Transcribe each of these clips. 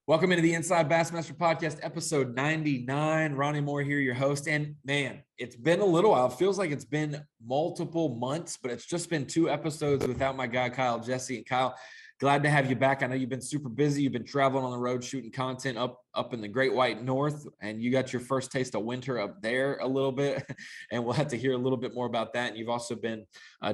Welcome into the Inside Bassmaster Podcast, episode 99. Ronnie Moore here, your host. And man, it's been a little while. It feels like it's been multiple months, but it's just been 2 episodes without my guy, Kyle, Jessie. And Kyle, glad to have you back. I know you've been super busy. You've been traveling on the road, shooting content up in the Great White North, and you got your first taste of winter up there a little bit. And we'll have to hear a little bit more about that. And you've also been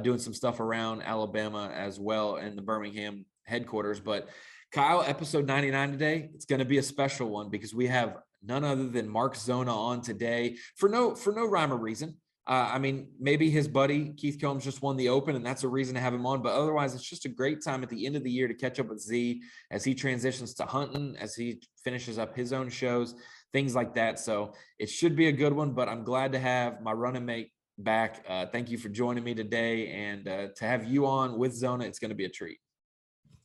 doing some stuff around Alabama as well in the Birmingham headquarters. But Kyle, episode 99 today, it's going to be a special one because we have none other than Mark Zona on today for no rhyme or reason. I mean, maybe his buddy Keith Combs just won the Open, and that's a reason to have him on. But otherwise, it's just a great time at the end of the year to catch up with Z as he transitions to hunting, as he finishes up his own shows, things like that. So it should be a good one, but I'm glad to have my running mate back. Thank you for joining me today. And to have you on with Zona, it's going to be a treat.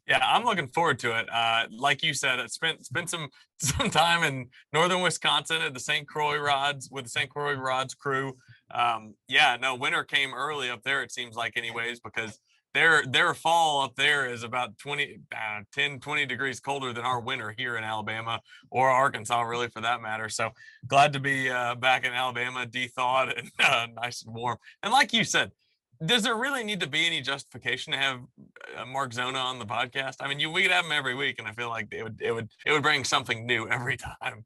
Yeah, I'm looking forward to it. Like you said, I spent some time in northern Wisconsin at the St. Croix Rods with the St. Croix Rods crew. Winter came early up there, it seems like, anyways, because their fall up there is about 20 degrees colder than our winter here in Alabama or Arkansas, really, for that matter. So glad to be back in Alabama, de-thawed and nice and warm. And like you said, does there really need to be any justification to have Mark Zona on the podcast? I mean, we could have him every week, and I feel like it would bring something new every time.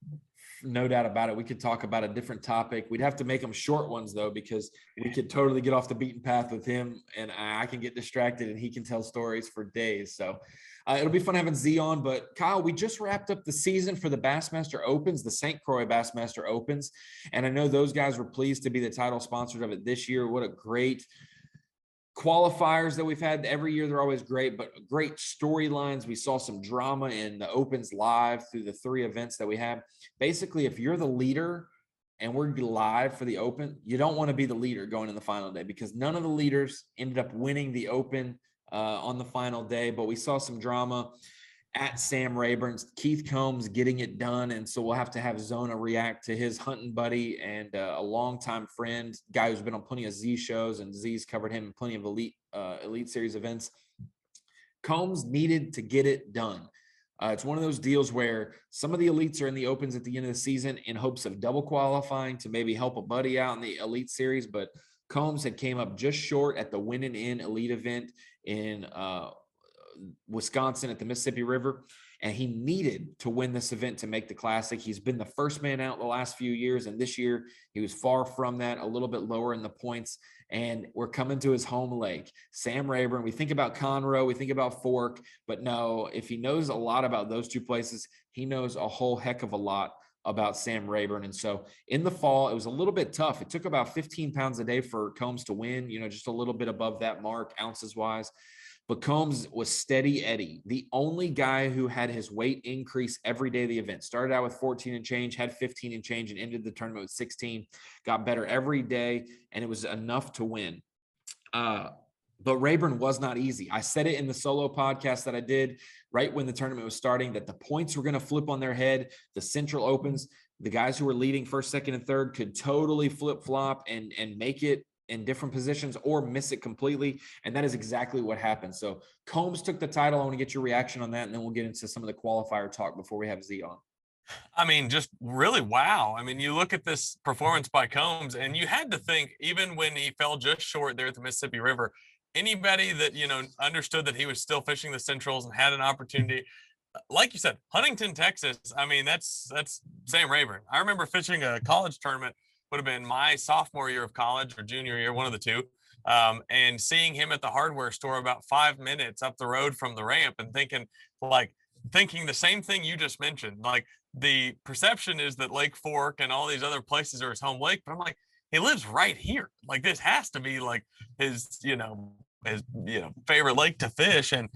No doubt about it. We could talk about a different topic. We'd have to make them short ones, though, because we could totally get off the beaten path with him, and I can get distracted, and he can tell stories for days. So it'll be fun having Z on. But Kyle, we just wrapped up the season for the Bassmaster Opens, the St. Croix Bassmaster Opens, and I know those guys were pleased to be the title sponsors of it this year. What a great qualifiers that we've had every year. They're always great, but great storylines. We saw some drama in the Opens live through the 3 events that we have. Basically, if you're the leader and we're live for the Open, you don't want to be the leader going in the final day, because none of the leaders ended up winning the Open on the final day. But we saw some drama at Sam Rayburn's, Keith Combs getting it done. And so we'll have to have Zona react to his hunting buddy and a longtime friend, guy who's been on plenty of Z shows, and Z's covered him in plenty of Elite Series events. Combs needed to get it done. It's one of those deals where some of the elites are in the Opens at the end of the season in hopes of double qualifying to maybe help a buddy out in the Elite Series. But Combs had came up just short at the Winning In Elite event in Wisconsin at the Mississippi River, and he needed to win this event to make the Classic. He's been the first man out the last few years, and this year he was far from that, a little bit lower in the points. And we're coming to his home lake, Sam Rayburn. We think about Conroe, we think about Fork, but no, if he knows a lot about those 2 places, he knows a whole heck of a lot about Sam Rayburn. And so in the fall, it was a little bit tough. It took about 15 pounds a day for Combs to win, just a little bit above that mark ounces wise. But Combs was steady Eddie, the only guy who had his weight increase every day of the event. Started out with 14 and change, had 15 and change, and ended the tournament with 16. Got better every day, and it was enough to win. But Rayburn was not easy. I said it in the solo podcast that I did right when the tournament was starting, that the points were going to flip on their head. The Central Opens, the guys who were leading first, second, and third could totally flip-flop and make it in different positions or miss it completely. And that is exactly what happened. So Combs took the title. I want to get your reaction on that, and then we'll get into some of the qualifier talk before we have Z on. I mean, just really, wow. I mean, you look at this performance by Combs, and you had to think, even when he fell just short there at the Mississippi River, anybody that, understood that he was still fishing the Centrals and had an opportunity, like you said, Huntington, Texas. I mean, that's Sam Rayburn. I remember fishing a college tournament, would have been my sophomore year of college or junior year, one of the two, and seeing him at the hardware store about 5 minutes up the road from the ramp, and thinking the same thing you just mentioned. Like, the perception is that Lake Fork and all these other places are his home lake, but I'm like, he lives right here. Like, this has to be like his favorite lake to fish. And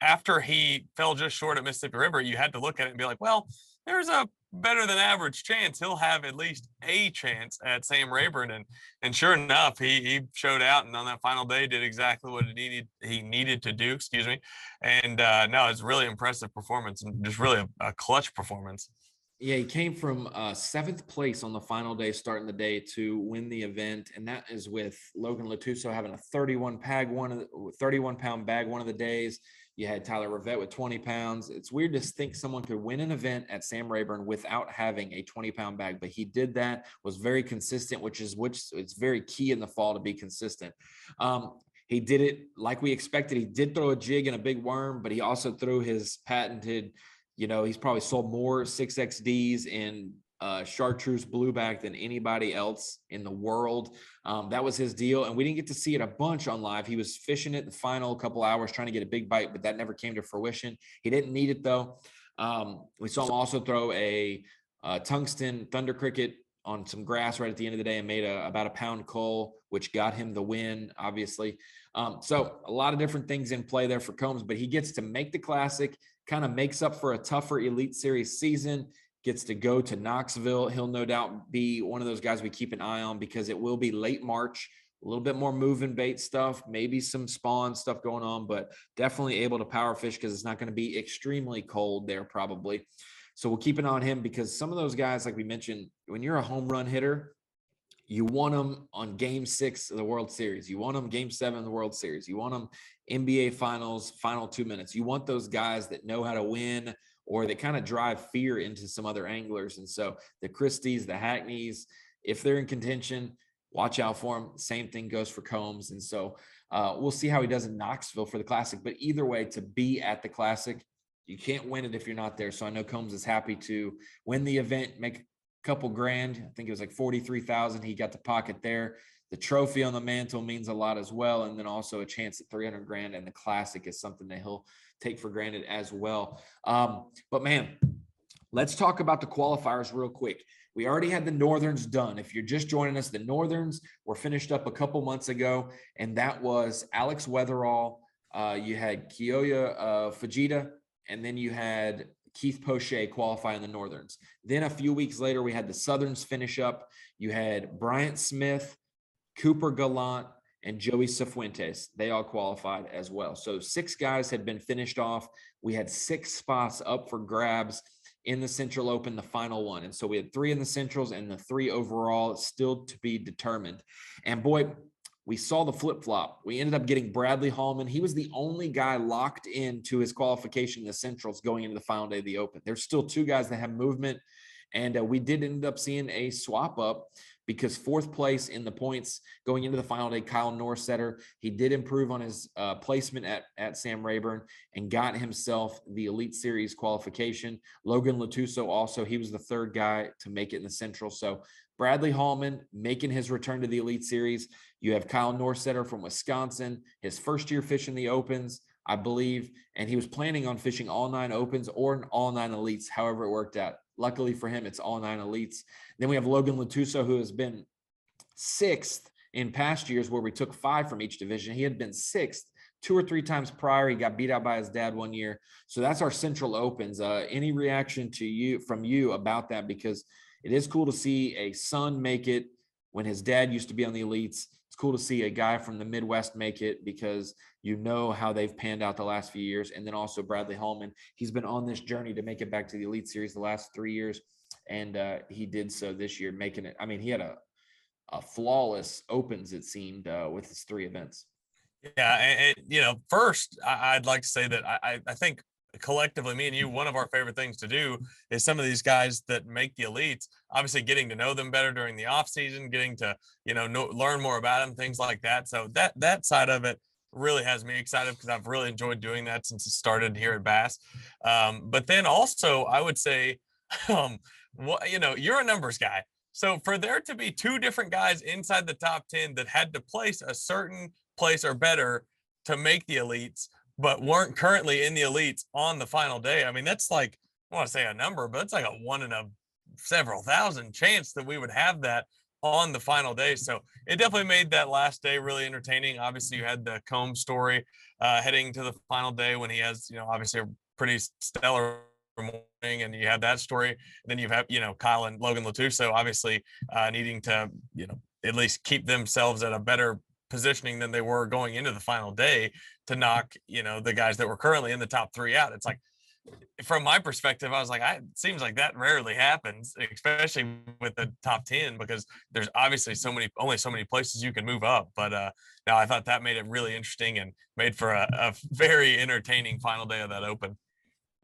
after he fell just short at Mississippi River, you had to look at it and be like, well, there's a better than average chance he'll have at least a chance at Sam Rayburn. And sure enough, he showed out, and on that final day did exactly what he needed to do, and no, it's really impressive performance, and just really a clutch performance. Yeah, he came from 7th place on the final day, starting the day, to win the event, and that is with Logan Latuso having a 31-pound bag one of the days, You had Tyler Rivette with 20 pounds. It's weird to think someone could win an event at Sam Rayburn without having a 20-pound bag, but he did that, was very consistent, which it's very key in the fall to be consistent. He did it like we expected. He did throw a jig and a big worm, but he also threw his patented, he's probably sold more 6XDs in chartreuse blueback than anybody else in the world. That was his deal, and we didn't get to see it a bunch on live. He was fishing it the final couple hours trying to get a big bite, but that never came to fruition. He didn't need it though. We saw him also throw a tungsten thunder cricket on some grass right at the end of the day and made about a pound cull, which got him the win, obviously. So a lot of different things in play there for Combs, but he gets to make the Classic, kind of makes up for a tougher Elite Series season, gets to go to Knoxville. He'll no doubt be one of those guys we keep an eye on because it will be late March, a little bit more moving bait stuff, maybe some spawn stuff going on, but definitely able to power fish because it's not going to be extremely cold there probably. So we'll keep an eye on him because some of those guys, like we mentioned, when you're a home run hitter, you want them on game 6 of the World Series. You want them game 7 of the World Series. You want them NBA Finals, final 2 minutes. You want those guys that know how to win or that kind of drive fear into some other anglers. And so the Christies, the Hackneys, if they're in contention, watch out for them. Same thing goes for Combs. And so we'll see how he does in Knoxville for the Classic. But either way, to be at the Classic, you can't win it if you're not there. So I know Combs is happy to win the event, make a couple grand. I think it was like 43,000. He got the pocket there. The trophy on the mantle means a lot as well. And then also a chance at 300 grand. And the Classic is something that he'll take for granted as well. But man, let's talk about the qualifiers real quick. We already had the Northerns done. If you're just joining us, the Northerns were finished up a couple months ago. And that was Alex Weatherall. You had Kiyoya Fujita. And then you had Keith Poche qualify in the Northerns. Then a few weeks later, we had the Southerns finish up. You had Bryant Smith, Cooper Gallant, and Joey Cifuentes. They all qualified as well. So 6 guys had been finished off. We had 6 spots up for grabs in the Central Open, the final one. And so we had 3 in the Centrals and the 3 overall still to be determined. And boy, we saw the flip-flop. We ended up getting Bradley Hallman. He was the only guy locked into his qualification in the Centrals going into the final day of the Open. There's still 2 guys that have movement, and we did end up seeing a swap up because 4th place in the points going into the final day, Kyle Norsetter, he did improve on his placement at Sam Rayburn and got himself the Elite Series qualification. Logan Latuso also, he was the 3rd guy to make it in the Central. So Bradley Hallman making his return to the Elite Series. You have Kyle Norsetter from Wisconsin, his first year fishing the Opens, I believe, and he was planning on fishing all 9 Opens or all 9 Elites, however it worked out. Luckily for him, it's all 9 Elites. Then we have Logan Latuso, who has been 6th in past years where we took 5 from each division. He had been 6th 2 or 3 times prior. He got beat out by his dad one year. So that's our Central Opens. Any reaction from you about that? Because it is cool to see a son make it when his dad used to be on the Elites. It's cool to see a guy from the Midwest make it because you know how they've panned out the last few years. And then also Bradley Hallman. He's been on this journey to make it back to the Elite Series the last 3 years. And he did so this year, making it. I mean, he had a flawless Opens, it seemed, with his 3 events. Yeah. First, I'd like to say that I think collectively, me and you, one of our favorite things to do is some of these guys that make the Elites, obviously getting to know them better during the off season, getting to, learn more about them, things like that. So that side of it really has me excited because I've really enjoyed doing that since it started here at Bass. But then also I would say, you're a numbers guy. So for there to be 2 different guys inside the top 10 that had to place a certain place or better to make the Elites, but weren't currently in the Elites on the final day. I mean, that's like, I want to say a number, but it's like a 1 in a several thousand chance that we would have that on the final day. So it definitely made that last day really entertaining. Obviously, you had the Combs story heading to the final day when he has, obviously a pretty stellar morning, and you have that story. And then you have, Kyle and Logan Latuso obviously needing to, at least keep themselves at a better positioning than they were going into the final day to knock, the guys that were currently in the top 3 out. It's like, from my perspective, I was like, it seems like that rarely happens, especially with the top 10, because there's obviously only so many places you can move up. But no, I thought that made it really interesting and made for a very entertaining final day of that Open.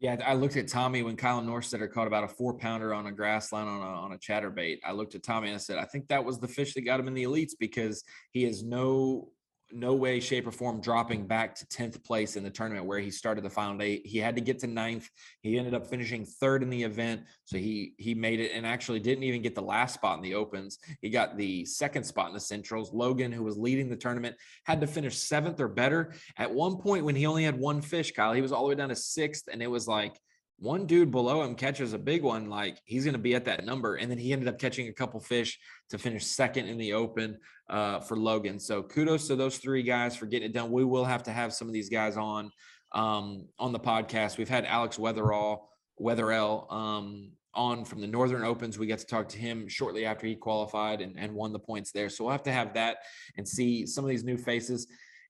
Yeah, I looked at Tommy when Kyle Norstetter caught about a 4-pounder on a grass line on a chatterbait. I looked at Tommy and I said, I think that was the fish that got him in the elites, because he is no way, shape, or form dropping back to 10th place in the tournament where he started the final day. He had to get to 9th. He ended up finishing 3rd in the event. So he made it, and actually didn't even get the last spot in the Opens. He got the 2nd spot in the Centrals. Logan, who was leading the tournament, had to finish 7th or better. At one point when he only had one fish, Kyle, he was all the way down to 6th, and it was like, one dude below him catches a big one, like he's going to be at that number. And then he ended up catching a couple fish to finish 2nd in the Open for Logan. So kudos to those 3 guys for getting it done. We will have to have some of these guys on the podcast. We've had Alex Wetherell on from the Northern Opens. We got to talk to him shortly after he qualified and won the points there. So we'll have to have that and see some of these new faces.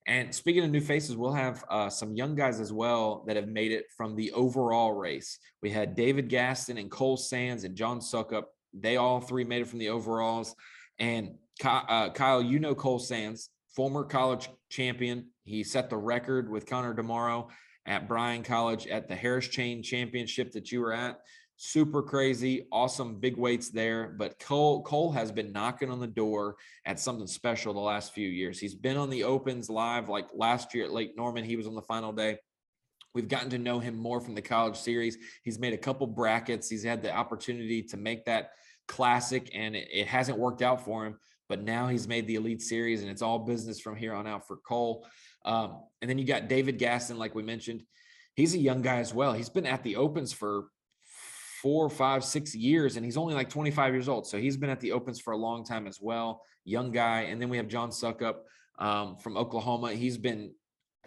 And speaking of new faces, we'll have some young guys as well that have made it from the overall race. We had David Gaston and Cole Sands and John Suckup. They all 3 made it from the overalls. And Kyle, you know Cole Sands, former college champion. He set the record with Connor DeMauro at Bryan College at the Harris Chain Championship that you were at. Super crazy, awesome big weights there. But Cole has been knocking on the door at something special the last few years. He's been on the Opens live, like last year at Lake Norman. He was on the final day. We've gotten to know him more from the college series. He's made a couple brackets. He's had the opportunity to make that classic, and it hasn't worked out for him. But now he's made the Elite Series, and it's all business from here on out for Cole. And then you got David Gaston, like we mentioned. He's a young guy as well. He's been at the Opens for 4, 5, 6 years, and he's only like 25 years old. So he's been at the Opens for a long time as well. Young guy. And then we have John Suckup from Oklahoma. He's been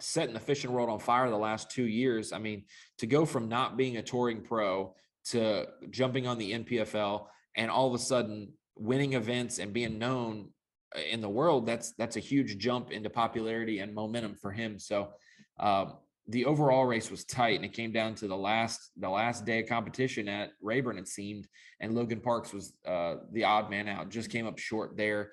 setting the fishing world on fire the last 2 years. I mean, to go from not being a touring pro to jumping on the NPFL and all of a sudden winning events and being known in the world, that's a huge jump into popularity and momentum for him. So the overall race was tight, and it came down to the last day of competition at Rayburn, it seemed, and Logan Parks was the odd man out, just came up short there,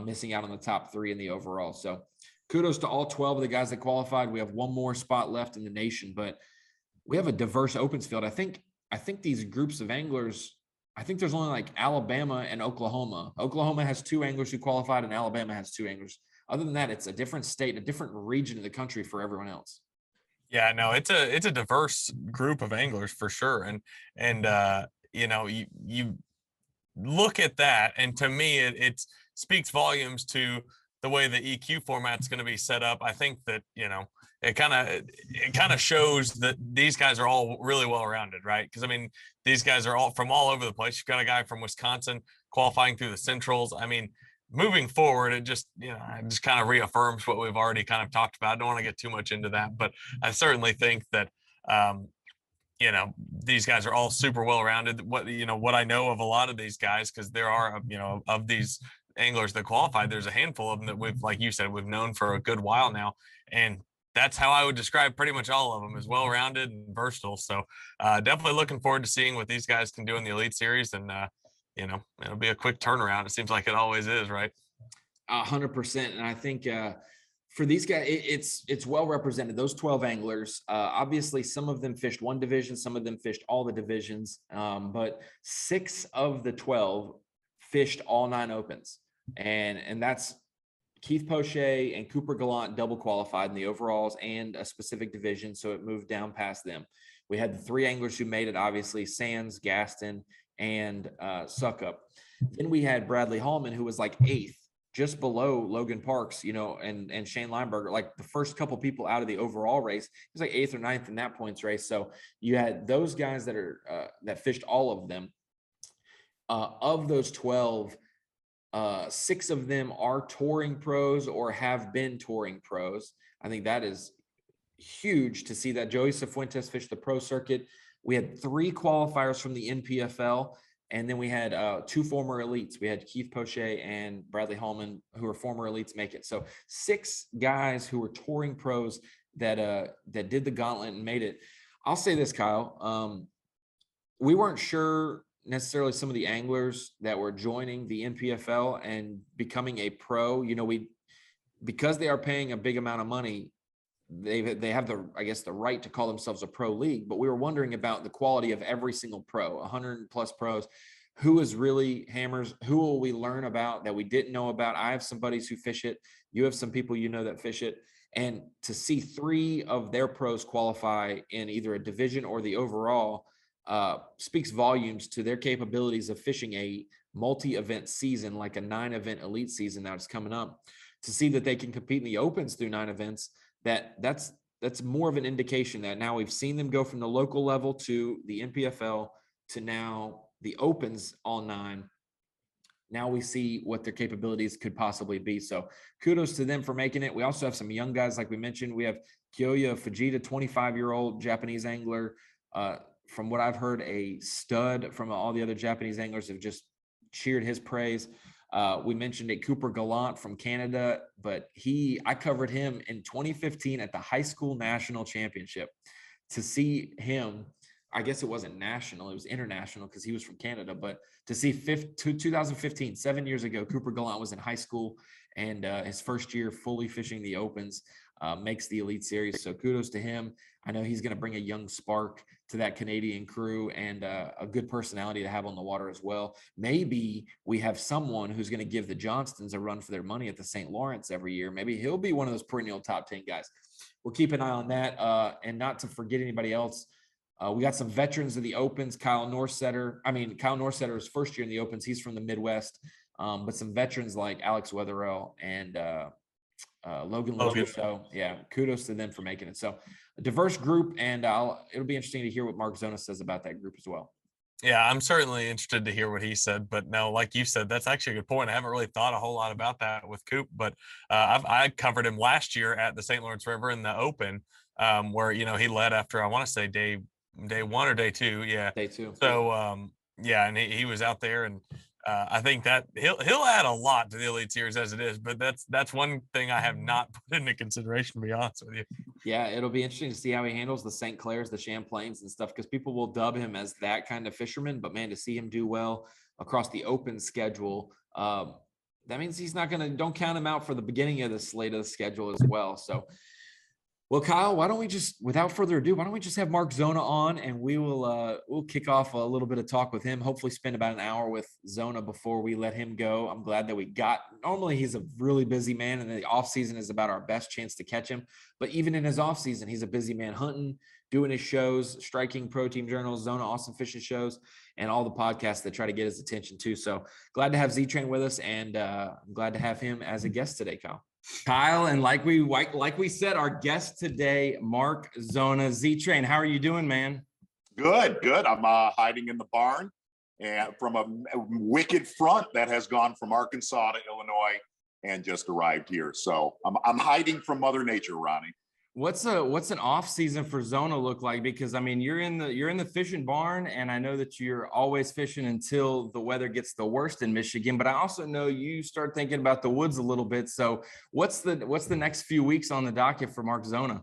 missing out on the top 3 in the overall. So kudos to all 12 of the guys that qualified. We have one more spot left in the nation, but we have a diverse Opens field. I think these groups of anglers, I think there's only like Alabama and Oklahoma. Oklahoma has 2 anglers who qualified, and Alabama has 2 anglers. Other than that, it's a different state, a different region of the country for everyone else. Yeah, no, it's a diverse group of anglers for sure. And you know, you look at that, and to me it speaks volumes to the way the EQ format's going to be set up. I think that, you know, it kind of shows that these guys are all really well rounded, right? Because I mean, these guys are all from all over the place. You've got a guy from Wisconsin qualifying through the Centrals. I mean, moving forward, it just kind of reaffirms what we've already kind of talked about. I don't want to get too much into that, but I certainly think that you know, these guys are all super well rounded. What I know of a lot of these guys, because there are, you know, of these anglers that qualified, there's a handful of them that we've, like you said, we've known for a good while now, and that's how I would describe pretty much all of them, as well rounded and versatile. So definitely looking forward to seeing what these guys can do in the Elite Series, and you know, it'll be a quick turnaround. It seems like it always is, right? 100%. And I think for these guys, it's well represented. Those 12 anglers, obviously some of them fished one division, some of them fished all the divisions, but 6 of the 12 fished all 9 Opens. And that's Keith Poche and Cooper Gallant double qualified in the overalls and a specific division, so it moved down past them. We had the 3 anglers who made it, obviously, Sands, Gaston, and Suckup. Then we had Bradley Hallman, who was like 8th, just below Logan Parks, you know, and Shane Lineberger, like the first couple people out of the overall race. He was like 8th or 9th in that points race. So you had those guys that are that fished all of them. Of those 12, 6 of them are touring pros or have been touring pros. I think that is huge to see that. Joey Cifuentes fished the pro circuit. We had 3 qualifiers from the NPFL, and then we had 2 former elites. We had Keith Poche and Bradley Hallman, who are former elites, make it. So 6 guys who were touring pros that did the gauntlet and made it. I'll say this, Kyle. We weren't sure necessarily some of the anglers that were joining the NPFL and becoming a pro. Because they are paying a big amount of money, they have the right to call themselves a pro league. But we were wondering about the quality of every single pro, 100 plus pros. Who is really hammers? Who will we learn about that we didn't know about? I have some buddies who fish it. You have some people that fish it. And to see 3 of their pros qualify in either a division or the overall speaks volumes to their capabilities of fishing a multi-event season, like a 9-event elite season that's coming up. To see that they can compete in the opens through 9 events, that's more of an indication that now we've seen them go from the local level to the NPFL to now the opens all 9. Now we see what their capabilities could possibly be. So kudos to them for making it. We also have some young guys, like we mentioned. We have Kyoya Fujita, 25-year-old Japanese angler. From what I've heard, a stud. From all the other Japanese anglers have just cheered his praise. We mentioned Cooper Gallant from Canada, but I covered him in 2015 at the high school national championship. To see him, I guess it wasn't national, it was international because he was from Canada, but to see 2015, 7 years ago, Cooper Gallant was in high school and his first year fully fishing the opens, makes the Elite Series. So kudos to him. I know he's going to bring a young spark to that Canadian crew and a good personality to have on the water as well. Maybe we have someone who's going to give the Johnstons a run for their money at the St. Lawrence every year. Maybe he'll be one of those perennial top 10 guys. We'll keep an eye on that. And not to forget anybody else, we got some veterans of the opens. Kyle Norsetter's first year in the opens. He's from the Midwest, but some veterans like Alex Wetherell and Logan. So yeah, kudos to them for making it. So a diverse group, and it'll be interesting to hear what Mark Zona says about that group as well. Yeah, I'm certainly interested to hear what he said, but no, like you said, that's actually a good point. I haven't really thought a whole lot about that with Coop, but I covered him last year at the St. Lawrence River in the Open, where he led after, I want to say day 1 or day 2, yeah, day 2. So yeah, and he was out there, and I think that he'll add a lot to the Elite Series as it is, but that's one thing I have not put into consideration, to be honest with you. Yeah, it'll be interesting to see how he handles the St. Clairs, the Champlains and stuff, because people will dub him as that kind of fisherman, but man, to see him do well across the open schedule, that means he's not don't count him out for the beginning of the slate of the schedule as well. So, well, Kyle, why don't we without further ado, have Mark Zona on, and we'll kick off a little bit of talk with him, hopefully spend about an hour with Zona before we let him go. I'm glad that normally he's a really busy man, and the off season is about our best chance to catch him. But even in his off season, he's a busy man hunting, doing his shows, Striking Pro Team Journals, Zona Awesome Fishing Shows, and all the podcasts that try to get his attention too. So glad to have Z-Train with us, and I'm glad to have him as a guest today, Kyle, and like we said, our guest today, Mark Zona. Z-Train, how are you doing, man? Good. I'm hiding in the barn and from a wicked front that has gone from Arkansas to Illinois and just arrived here. So I'm hiding from Mother Nature, Ronnie. What's an off season for Zona look like? Because I mean, you're in the fishing barn, and I know that you're always fishing until the weather gets the worst in Michigan. But I also know you start thinking about the woods a little bit. So what's the next few weeks on the docket for Mark Zona?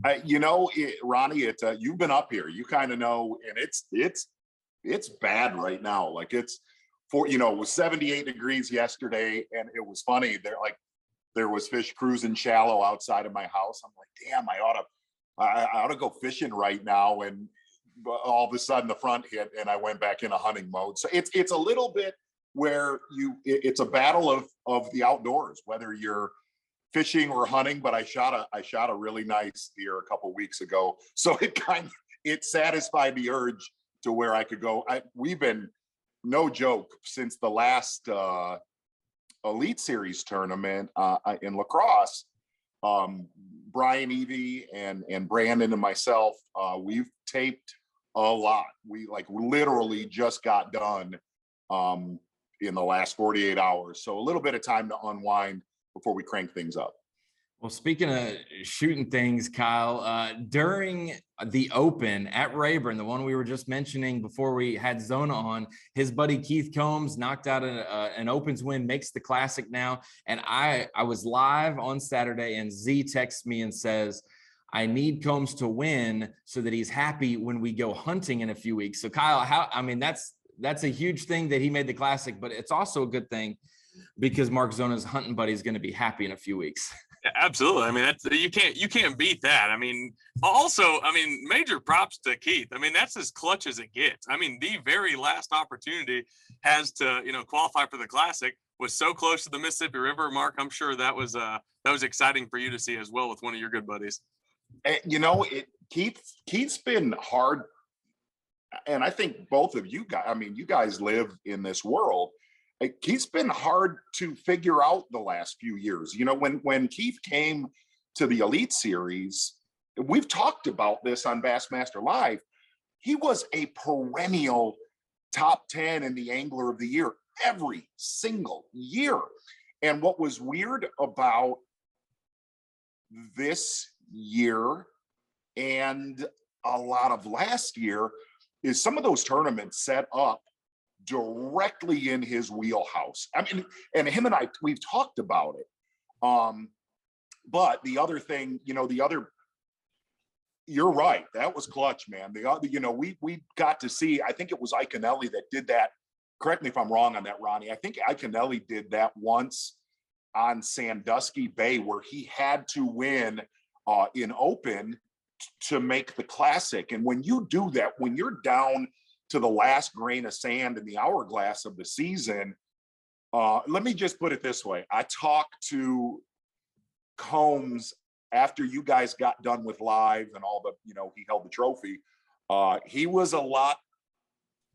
Ronnie, you've been up here. You kind of know, and it's bad right now. Like it was 78 degrees yesterday, and it was funny. There was fish cruising shallow outside of my house. I'm like, damn, I ought to go fishing right now. And all of a sudden the front hit and I went back into hunting mode. So it's a little bit where it's a battle of the outdoors, whether you're fishing or hunting. But I shot a really nice deer a couple of weeks ago. So it satisfied the urge to where I could go. We've been, no joke, since the last Elite Series tournament in lacrosse, Brian Evie and Brandon and myself, we've taped a lot. We literally just got done in the last 48 hours. So a little bit of time to unwind before we crank things up. Well, speaking of shooting things, Kyle, during the Open at Rayburn, the one we were just mentioning before we had Zona on, his buddy Keith Combs knocked out an Opens win, makes the Classic now. And I was live on Saturday, and Z texts me and says, I need Combs to win so that he's happy when we go hunting in a few weeks. So Kyle, that's a huge thing that he made the Classic, but it's also a good thing because Mark Zona's hunting buddy is going to be happy in a few weeks. Yeah, absolutely. I mean, you can't beat that. I mean, also, major props to Keith. I mean, that's as clutch as it gets. I mean, the very last opportunity has to, qualify for the Classic was so close to the Mississippi River. Mark, I'm sure that was exciting for you to see as well with one of your good buddies. Keith's been hard. And I think both of you guys, you guys live in this world. Keith's been hard to figure out the last few years. When Keith came to the Elite Series, we've talked about this on Bassmaster Live. He was a perennial top 10 in the Angler of the Year every single year. And what was weird about this year and a lot of last year is some of those tournaments set up directly in his wheelhouse. And him and I, we've talked about it. But the other thing, you're right. That was clutch, man. We got to see, I think it was Iaconelli that did that. Correct me if I'm wrong on that, Ronnie. I think Iaconelli did that once on Sandusky Bay where he had to win in open to make the Classic. And when you do that, when you're down to the last grain of sand in the hourglass of the season, let me just put it this way. I talked to Combs after you guys got done with live and all the, he held the trophy. He was a lot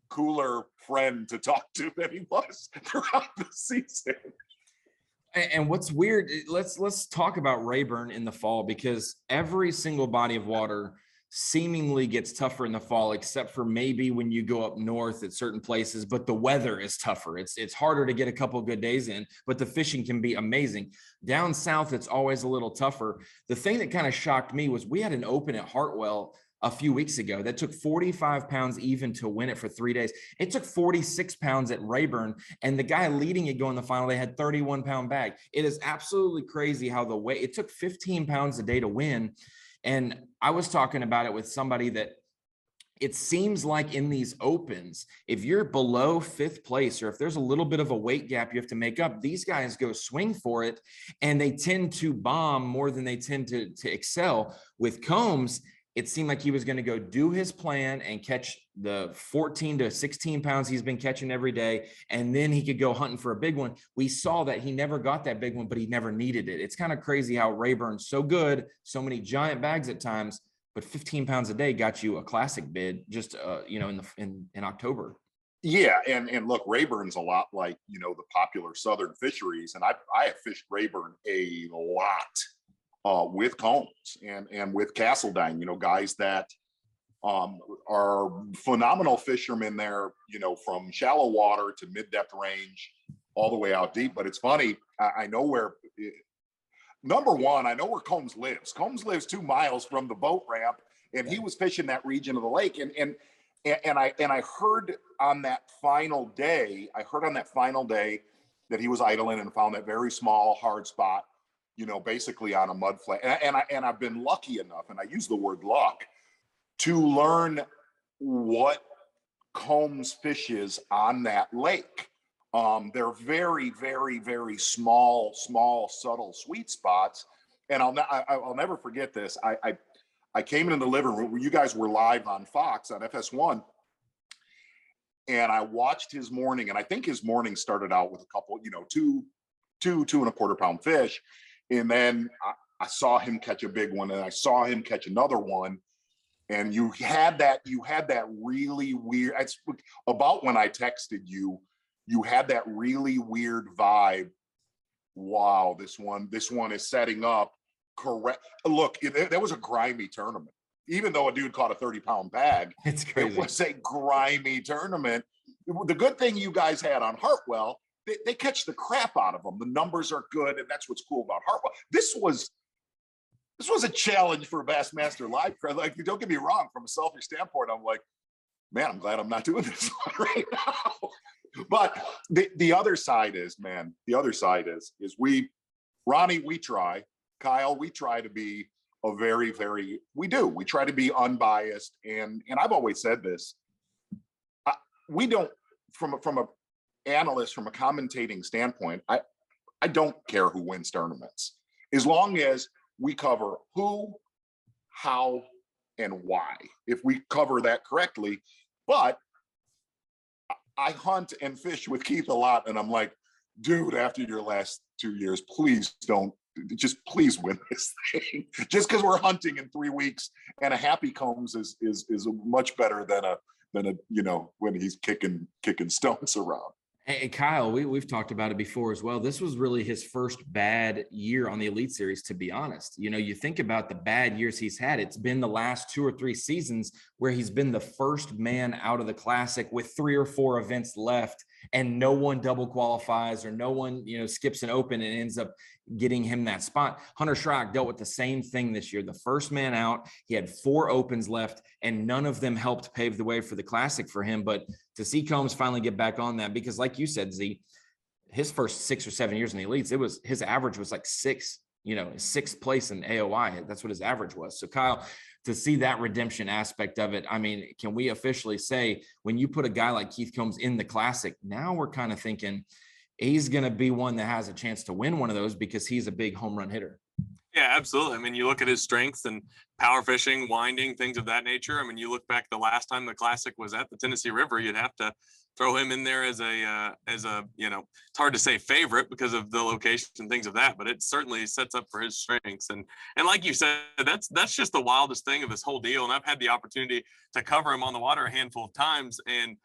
cooler friend to talk to than he was throughout the season. And what's weird, let's talk about Rayburn in the fall, because every single body of water seemingly gets tougher in the fall, except for maybe when you go up north at certain places, but the weather is tougher. It's harder to get a couple good days in, but the fishing can be amazing. Down south, it's always a little tougher. The thing that kind of shocked me was we had an open at Hartwell a few weeks ago that took 45 pounds even to win it for 3 days. It took 46 pounds at Rayburn, and the guy leading it going the final day had 31-pound bag. It is absolutely crazy how the weight, it took 15 pounds a day to win. And I was talking about it with somebody that it seems like in these opens, if you're below 5th place, or if there's a little bit of a weight gap you have to make up, these guys go swing for it, and they tend to bomb more than they tend to excel. With Combs, it seemed like he was going to go do his plan and catch the 14 to 16 pounds he's been catching every day, and then he could go hunting for a big one. We saw that he never got that big one, but he never needed it. It's kind of crazy how Rayburn's so good, so many giant bags at times, but 15 pounds a day got you a Classic bid just in October. Yeah, and look, Rayburn's a lot like the popular southern fisheries, and I have fished Rayburn a lot with Combs and with Castledine, guys that are phenomenal fishermen there, from shallow water to mid-depth range all the way out deep. But it's funny, I know where number one, I know where Combs lives. Combs lives 2 miles from the boat ramp, and he was fishing that region of the lake. And I heard on that final day, that he was idling and found that very small, hard spot, basically on a mud flat. And I've been lucky enough, and I use the word luck, to learn what Combs fishes on that lake. They're very, very, very small, subtle sweet spots. And I'll never forget this. I came into the living room where you guys were live on Fox on FS1, and I watched his morning. And I think his morning started out with a couple, 2.25 pound fish. And then I saw him catch a big one, and I saw him catch another one. And you had that really weird, it's about when I texted you, you had that really weird vibe. Wow, this one is setting up correct. Look, that was a grimy tournament. Even though a dude caught a 30-pound bag, it's crazy. It was a grimy tournament. The good thing you guys had on Hartwell, they catch the crap out of them. The numbers are good, and that's what's cool about Hartwell. This was a challenge for Bassmaster Live. Like, don't get me wrong, from a selfish standpoint, I'm like, man, I'm glad I'm not doing this one right now. But the other side is, Ronnie, we try, Kyle, we try to be a very, very, we try to be unbiased. And I've always said this, we don't, from a analyst, from a commentating standpoint, I don't care who wins tournaments, as long as we cover who, how, and why, if we cover that correctly. But I hunt and fish with Keith a lot, and I'm like, dude, after your last 2 years, please please win this thing. Just because we're hunting in 3 weeks, and a happy Combs is much better than a when he's kicking stones around. Hey, Kyle, we've talked about it before as well. This was really his first bad year on the Elite Series, to be honest. You think about the bad years he's had. It's been the last 2 or 3 seasons where he's been the first man out of the Classic with 3 or 4 events left, and no one double qualifies or no one, skips an open and ends up getting him that spot. Hunter Schrock dealt with the same thing this year. The first man out, he had 4 opens left, and none of them helped pave the way for the Classic for him. But to see Combs finally get back on that, because like you said, Z, his first 6 or 7 years in the Elites, his average was like 6th place in AOI. That's what his average was. So Kyle, to see that redemption aspect of it, I mean, can we officially say when you put a guy like Keith Combs in the Classic, now we're kind of thinking he's going to be one that has a chance to win one of those because he's a big home run hitter. Yeah, absolutely. I mean, you look at his strengths and power fishing, winding, things of that nature. I mean, you look back the last time the Classic was at the Tennessee River, you'd have to throw him in there as a it's hard to say favorite because of the location and things of that, but it certainly sets up for his strengths. And like you said, that's just the wildest thing of this whole deal. And I've had the opportunity to cover him on the water a handful of times. And,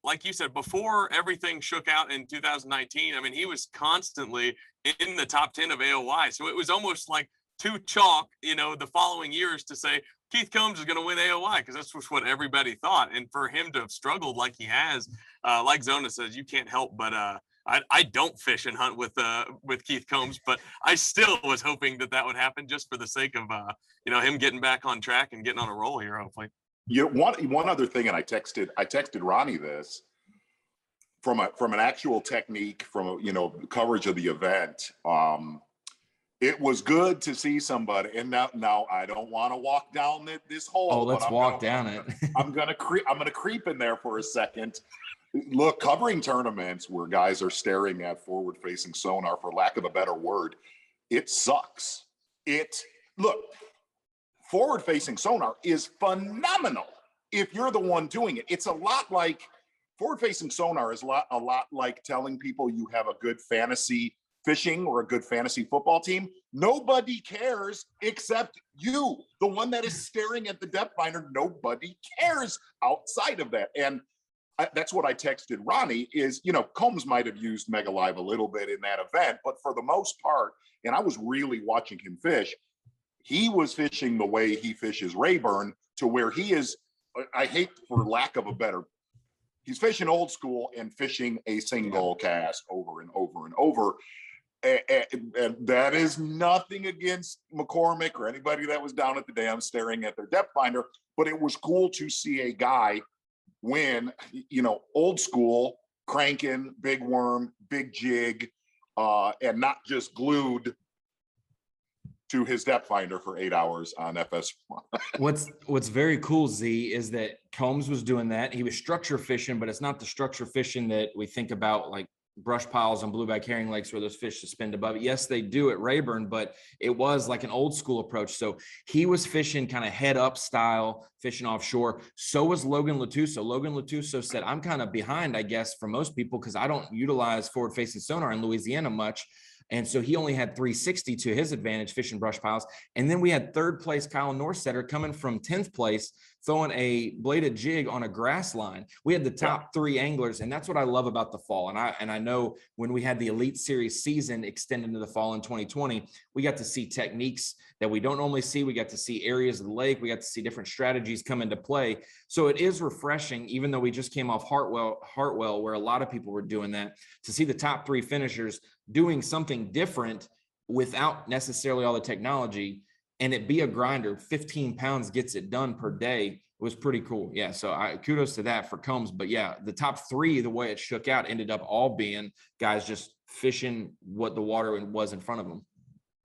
like you said, before everything shook out in 2019, I mean, he was constantly in the top 10 of AOY. So it was almost like too chalk, the following years to say Keith Combs is going to win AOY, because that's just what everybody thought. And for him to have struggled like he has, like Zona says, you can't help but I don't fish and hunt with Keith Combs, but I still was hoping that would happen just for the sake of him getting back on track and getting on a roll here, hopefully. One other thing, and I texted Ronnie this from an actual technique, from coverage of the event. It was good to see somebody, and now I don't want to walk down this hole. Oh, let's walk down it. I'm gonna creep in there for a second. Look, covering tournaments where guys are staring at forward-facing sonar, for lack of a better word, it sucks. Forward-facing sonar is phenomenal if you're the one doing it. It's a lot like forward-facing sonar is a lot like telling people you have a good fantasy fishing or a good fantasy football team. Nobody cares except you, the one that is staring at the depth finder. Nobody cares outside of that. And that's what I texted Ronnie is, Combs might have used Mega Live a little bit in that event, but for the most part, and I was really watching him fish, he was fishing the way he fishes Rayburn, to where he is, I hate for lack of a better, he's fishing old school and fishing a single cast over and over and over. And that is nothing against McCormick or anybody that was down at the dam staring at their depth finder, but it was cool to see a guy win, old school, cranking, big worm, big jig, and not just glued to his depth finder for 8 hours on FS1. What's very cool, Z, is that Combs was doing that. He was structure fishing, but it's not the structure fishing that we think about, like brush piles on blueback herring lakes where those fish suspend above it. Yes, they do at Rayburn, but it was like an old school approach. So he was fishing kind of head up style, fishing offshore. So was Logan Latuso. Logan Latuso said, I'm kind of behind, I guess, for most people, because I don't utilize forward facing sonar in Louisiana much. And so he only had 360 to his advantage fishing brush piles. And then we had 3rd place Kyle Norsetter coming from 10th place, throwing a bladed jig on a grass line. We had the top 3 anglers, and that's what I love about the fall. And I know when we had the Elite Series season extend into the fall in 2020, we got to see techniques that we don't normally see. We got to see areas of the lake. We got to see different strategies come into play. So it is refreshing, even though we just came off Hartwell, where a lot of people were doing that, to see the top 3 finishers doing something different without necessarily all the technology, and it be a grinder. 15 pounds gets it done per day. It was pretty cool. Yeah. So kudos to that for Combs. But yeah, the top 3, the way it shook out, ended up all being guys just fishing what the water was in front of them.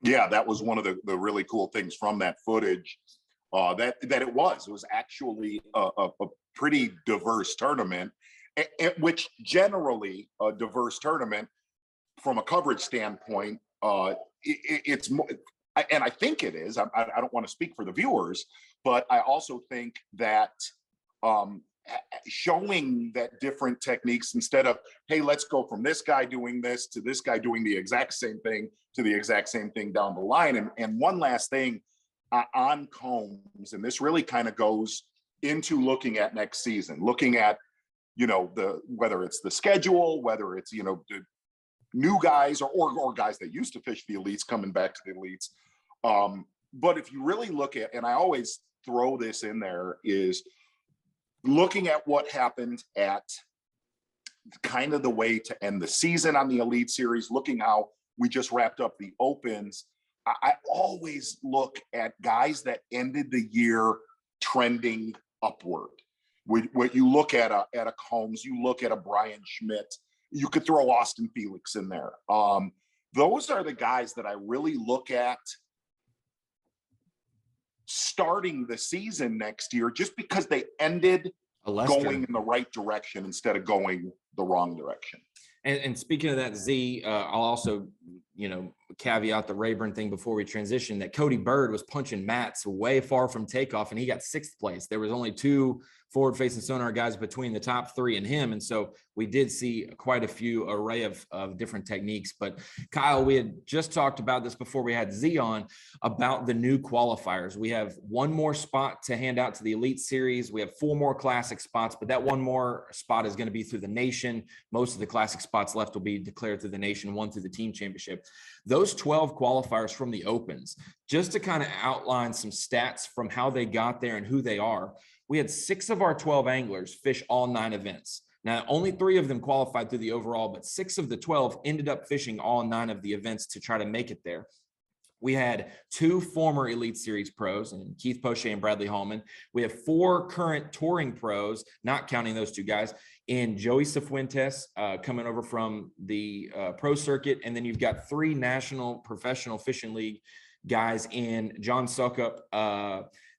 Yeah, that was one of the really cool things from that footage. That it was actually a pretty diverse tournament, which generally a diverse tournament from a coverage standpoint, it's more, and I think it is. I don't want to speak for the viewers, but I also think that showing that different techniques, instead of, hey, let's go from this guy doing this to this guy doing the exact same thing to the exact same thing down the line. And one last thing on combs, and this really kind of goes into looking at next season, looking at, whether it's the schedule, whether it's, the new guys or guys that used to fish the elites coming back to the elites. But if you really look at, and I always throw this in there, is looking at what happened at kind of the way to end the season on the Elite Series, looking how we just wrapped up the Opens. I always look at guys that ended the year trending upward. When you look at a Combs, you look at a Brian Schmidt, you could throw Austin Felix in there. Those are the guys that I really look at starting the season next year, just because they ended going in the right direction instead of going the wrong direction. And speaking of that, Z, I'll also, caveat the Rayburn thing before we transition, that Cody Bird was punching mats way far from takeoff, and he got 6th place. There was only 2 forward-facing sonar guys between the top 3 and him. And so we did see quite a few array of different techniques. But Kyle, we had just talked about this before we had Z on, about the new qualifiers. We have 1 more spot to hand out to the Elite Series. We have 4 more Classic spots, but that 1 more spot is going to be through the Nation. Most of the Classic spots left will be declared through the Nation, 1 through the Team Championship. Those 12 qualifiers from the Opens, just to kind of outline some stats from how they got there and who they are. We had 6 of our 12 anglers fish all 9 events. Now, only 3 of them qualified through the overall, but 6 of the 12 ended up fishing all 9 of the events to try to make it there. We had 2 former Elite Series pros, and Keith Poche and Bradley Hallman. We have 4 current touring pros, not counting those 2 guys, in Joey Cifuentes coming over from the pro circuit. And then you've got 3 National Professional Fishing League guys in John Suckup.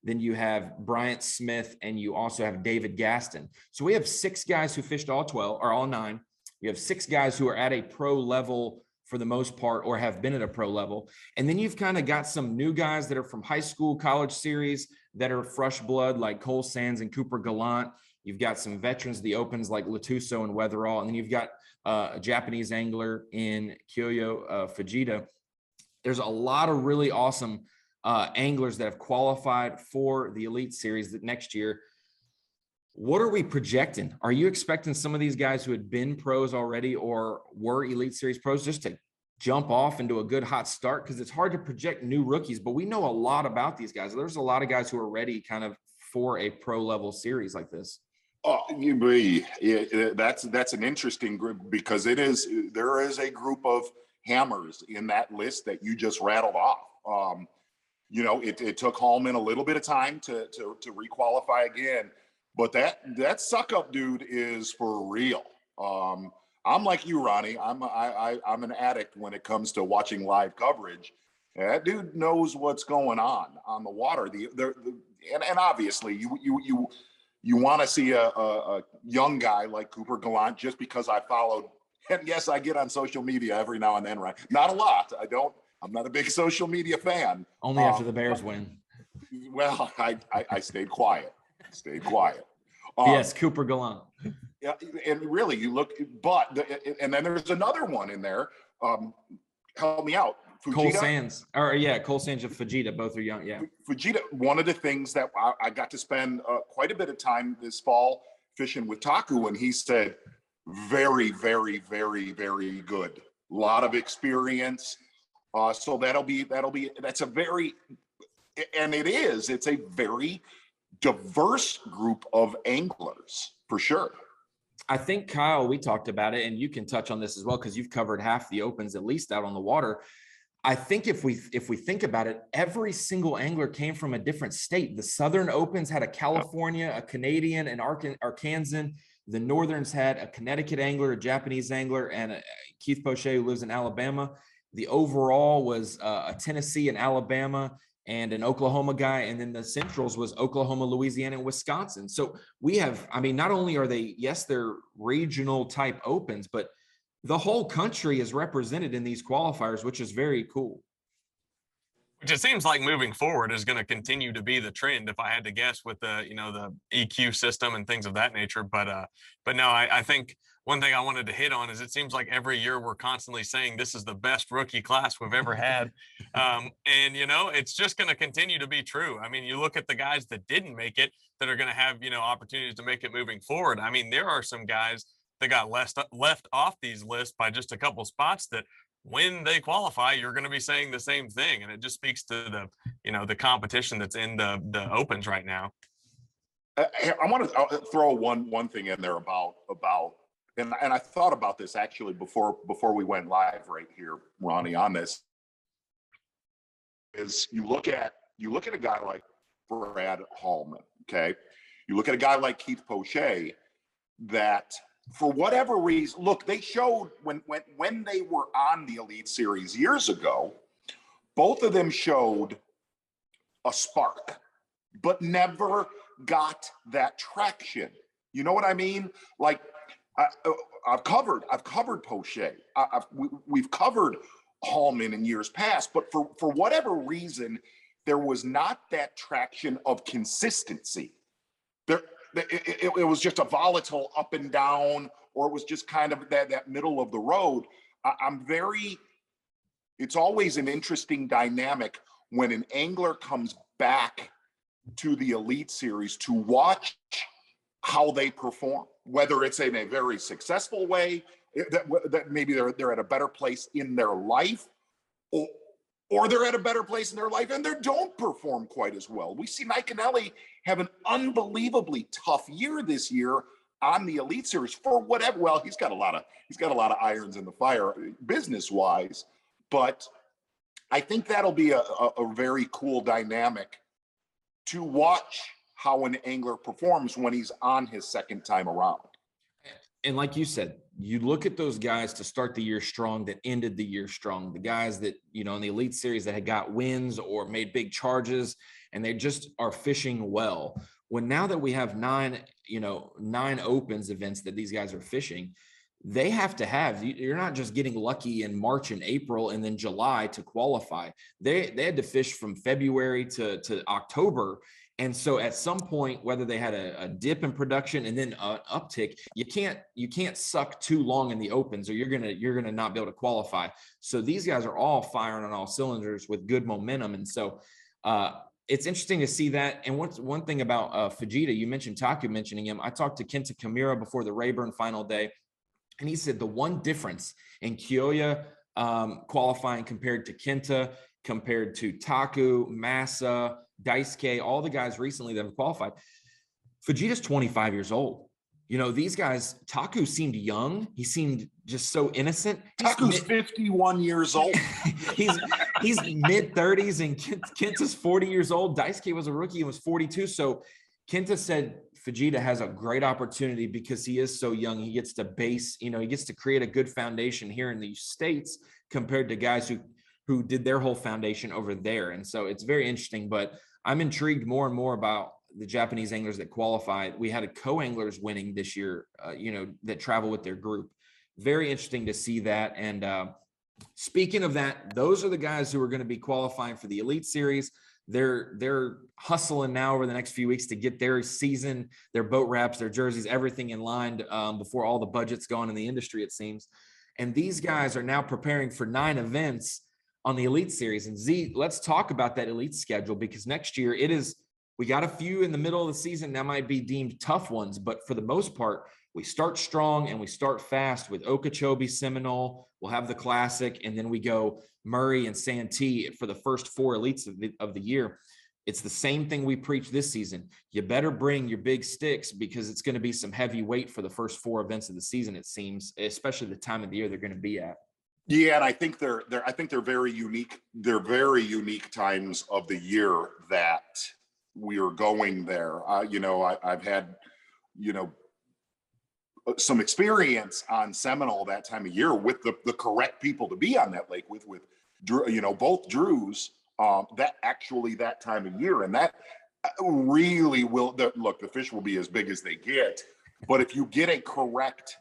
Then you have Bryant Smith, and you also have David Gaston. So we have 6 guys who fished all 12 or all 9. We have 6 guys who are at a pro level for the most part, or have been at a pro level. And then you've kind of got some new guys that are from high school, college series that are fresh blood, like Cole Sands and Cooper Gallant. You've got some veterans of the Opens like Latuso and Weatherall. And then you've got a Japanese angler in Kyoyo Fujita. There's a lot of really awesome anglers that have qualified for the Elite Series next year. What are we projecting? Are you expecting some of these guys who had been pros already or were Elite Series pros just to jump off into a good hot start? Because it's hard to project new rookies, but we know a lot about these guys. There's a lot of guys who are ready kind of for a pro level series like this. Oh, that's an interesting group, because there is a group of hammers in that list that you just rattled off. It took Hallman a little bit of time to requalify again. But that suck up dude is for real. I'm like you, Ronnie. I'm an addict when it comes to watching live coverage. That dude knows what's going on the water. And obviously you want to see a young guy like Cooper Gallant, just because I followed. And yes, I get on social media every now and then, right? Not a lot. I'm not a big social media fan. Only after the Bears win. Well, I stayed quiet. Yes, Cooper Gallant. Yeah, and really, you look, and then there's another one in there. Help me out. Fujita? Cole Sands and Fujita, both are young. Yeah, Fujita. One of the things that I got to spend quite a bit of time this fall fishing with Taku, and he said, very, very, very, very good. A lot of experience. So it's a very diverse group of anglers, for sure. I think, Kyle, we talked about it, and you can touch on this as well, because you've covered half the Opens at least out on the water. I think if we think about it, every single angler came from a different state. The Southern Opens had a California, a Canadian, an Arkansan. The Northerns had a Connecticut angler, a Japanese angler, and Keith Poche, who lives in Alabama. The overall was a Tennessee and Alabama and an Oklahoma guy. And then the Centrals was Oklahoma, Louisiana, and Wisconsin. So we have, I mean, not only are they, yes, they're regional type opens, but the whole country is represented in these qualifiers, which is very cool. Which it seems like moving forward is going to continue to be the trend, if I had to guess, with the, you know, the EQ system and things of that nature. But no, I think one thing I wanted to hit on is it seems like every year we're constantly saying this is the best rookie class we've ever had. And, you know, it's just going to continue to be true. I mean, you look at the guys that didn't make it that are going to have, you know, opportunities to make it moving forward. I mean, there are some guys that got left off these lists by just a couple spots that when they qualify, you're going to be saying the same thing. And it just speaks to the, you know, the competition that's in the opens right now. I want to throw one thing in there about and I thought about this actually before we went live right here, Ronnie, on this. Is you look at a guy like Brad Hallman, okay? You look at a guy like Keith Poche that for whatever reason, look, they showed when they were on the Elite Series years ago, both of them showed a spark, but never got that traction. You know what I mean? Like I've covered Poche. We've covered Hallman in years past, but for whatever reason, there was not that traction of consistency. It was just a volatile up and down, or it was just kind of that middle of the road. It's always an interesting dynamic when an angler comes back to the Elite Series to watch how they perform, whether it's in a very successful way, that maybe they're at a better place in their life, or they're at a better place in their life and they don't perform quite as well. We see Mike Anelli have an unbelievably tough year this year on the Elite Series for whatever. Well, he's got a lot of irons in the fire business wise, but I think that'll be a very cool dynamic to watch how an angler performs when he's on his second time around. And like you said, you look at those guys to start the year strong that ended the year strong, the guys that, you know, in the Elite Series that had got wins or made big charges, and they just are fishing well. When now that we have 9 opens events that these guys are fishing, they have to have, you're not just getting lucky in March and April and then July to qualify. They had to fish from February to October. And so at some point, whether they had a dip in production and then an uptick, you can't suck too long in the opens or you're gonna not be able to qualify. So these guys are all firing on all cylinders with good momentum. And so it's interesting to see that. And one thing about Fujita, you mentioned Taku mentioning him. I talked to Kenta Kamura before the Rayburn final day, and he said the one difference in Kyoya qualifying compared to Kenta, compared to Taku, Massa, Daisuke, all the guys recently that have qualified, Fujita's 25 years old. You know, these guys, Taku seemed young. He seemed just so innocent. Taku's 51 years old. he's mid-30s, and Kenta's 40 years old. Daisuke was a rookie and was 42. So Kenta said Fujita has a great opportunity because he is so young. He gets to he gets to create a good foundation here in the States compared to guys who did their whole foundation over there. And so it's very interesting, but I'm intrigued more and more about the Japanese anglers that qualified. We had a co-anglers winning this year, that travel with their group. Very interesting to see that. And speaking of that, those are the guys who are going to be qualifying for the Elite Series. They're hustling now over the next few weeks to get their season, their boat wraps, their jerseys, everything in line before all the budget's gone in the industry, it seems. And these guys are now preparing for 9 events on the Elite Series. And Z, let's talk about that Elite schedule, because next year we got a few in the middle of the season that might be deemed tough ones, but for the most part, we start strong and we start fast with Okeechobee, Seminole. We'll have the Classic, and then we go Murray and Santee for the first 4 elites of the year. It's the same thing we preach this season. You better bring your big sticks because it's going to be some heavy weight for the first 4 events of the season, it seems, especially the time of the year they're going to be at. Yeah, and I think they're very unique. They're very unique times of the year that we are going there. I've had, some experience on Seminole that time of year with the correct people to be on that lake with Drew, you know, both Drews that time of year. And that really will, look, the fish will be as big as they get. But if you get a correct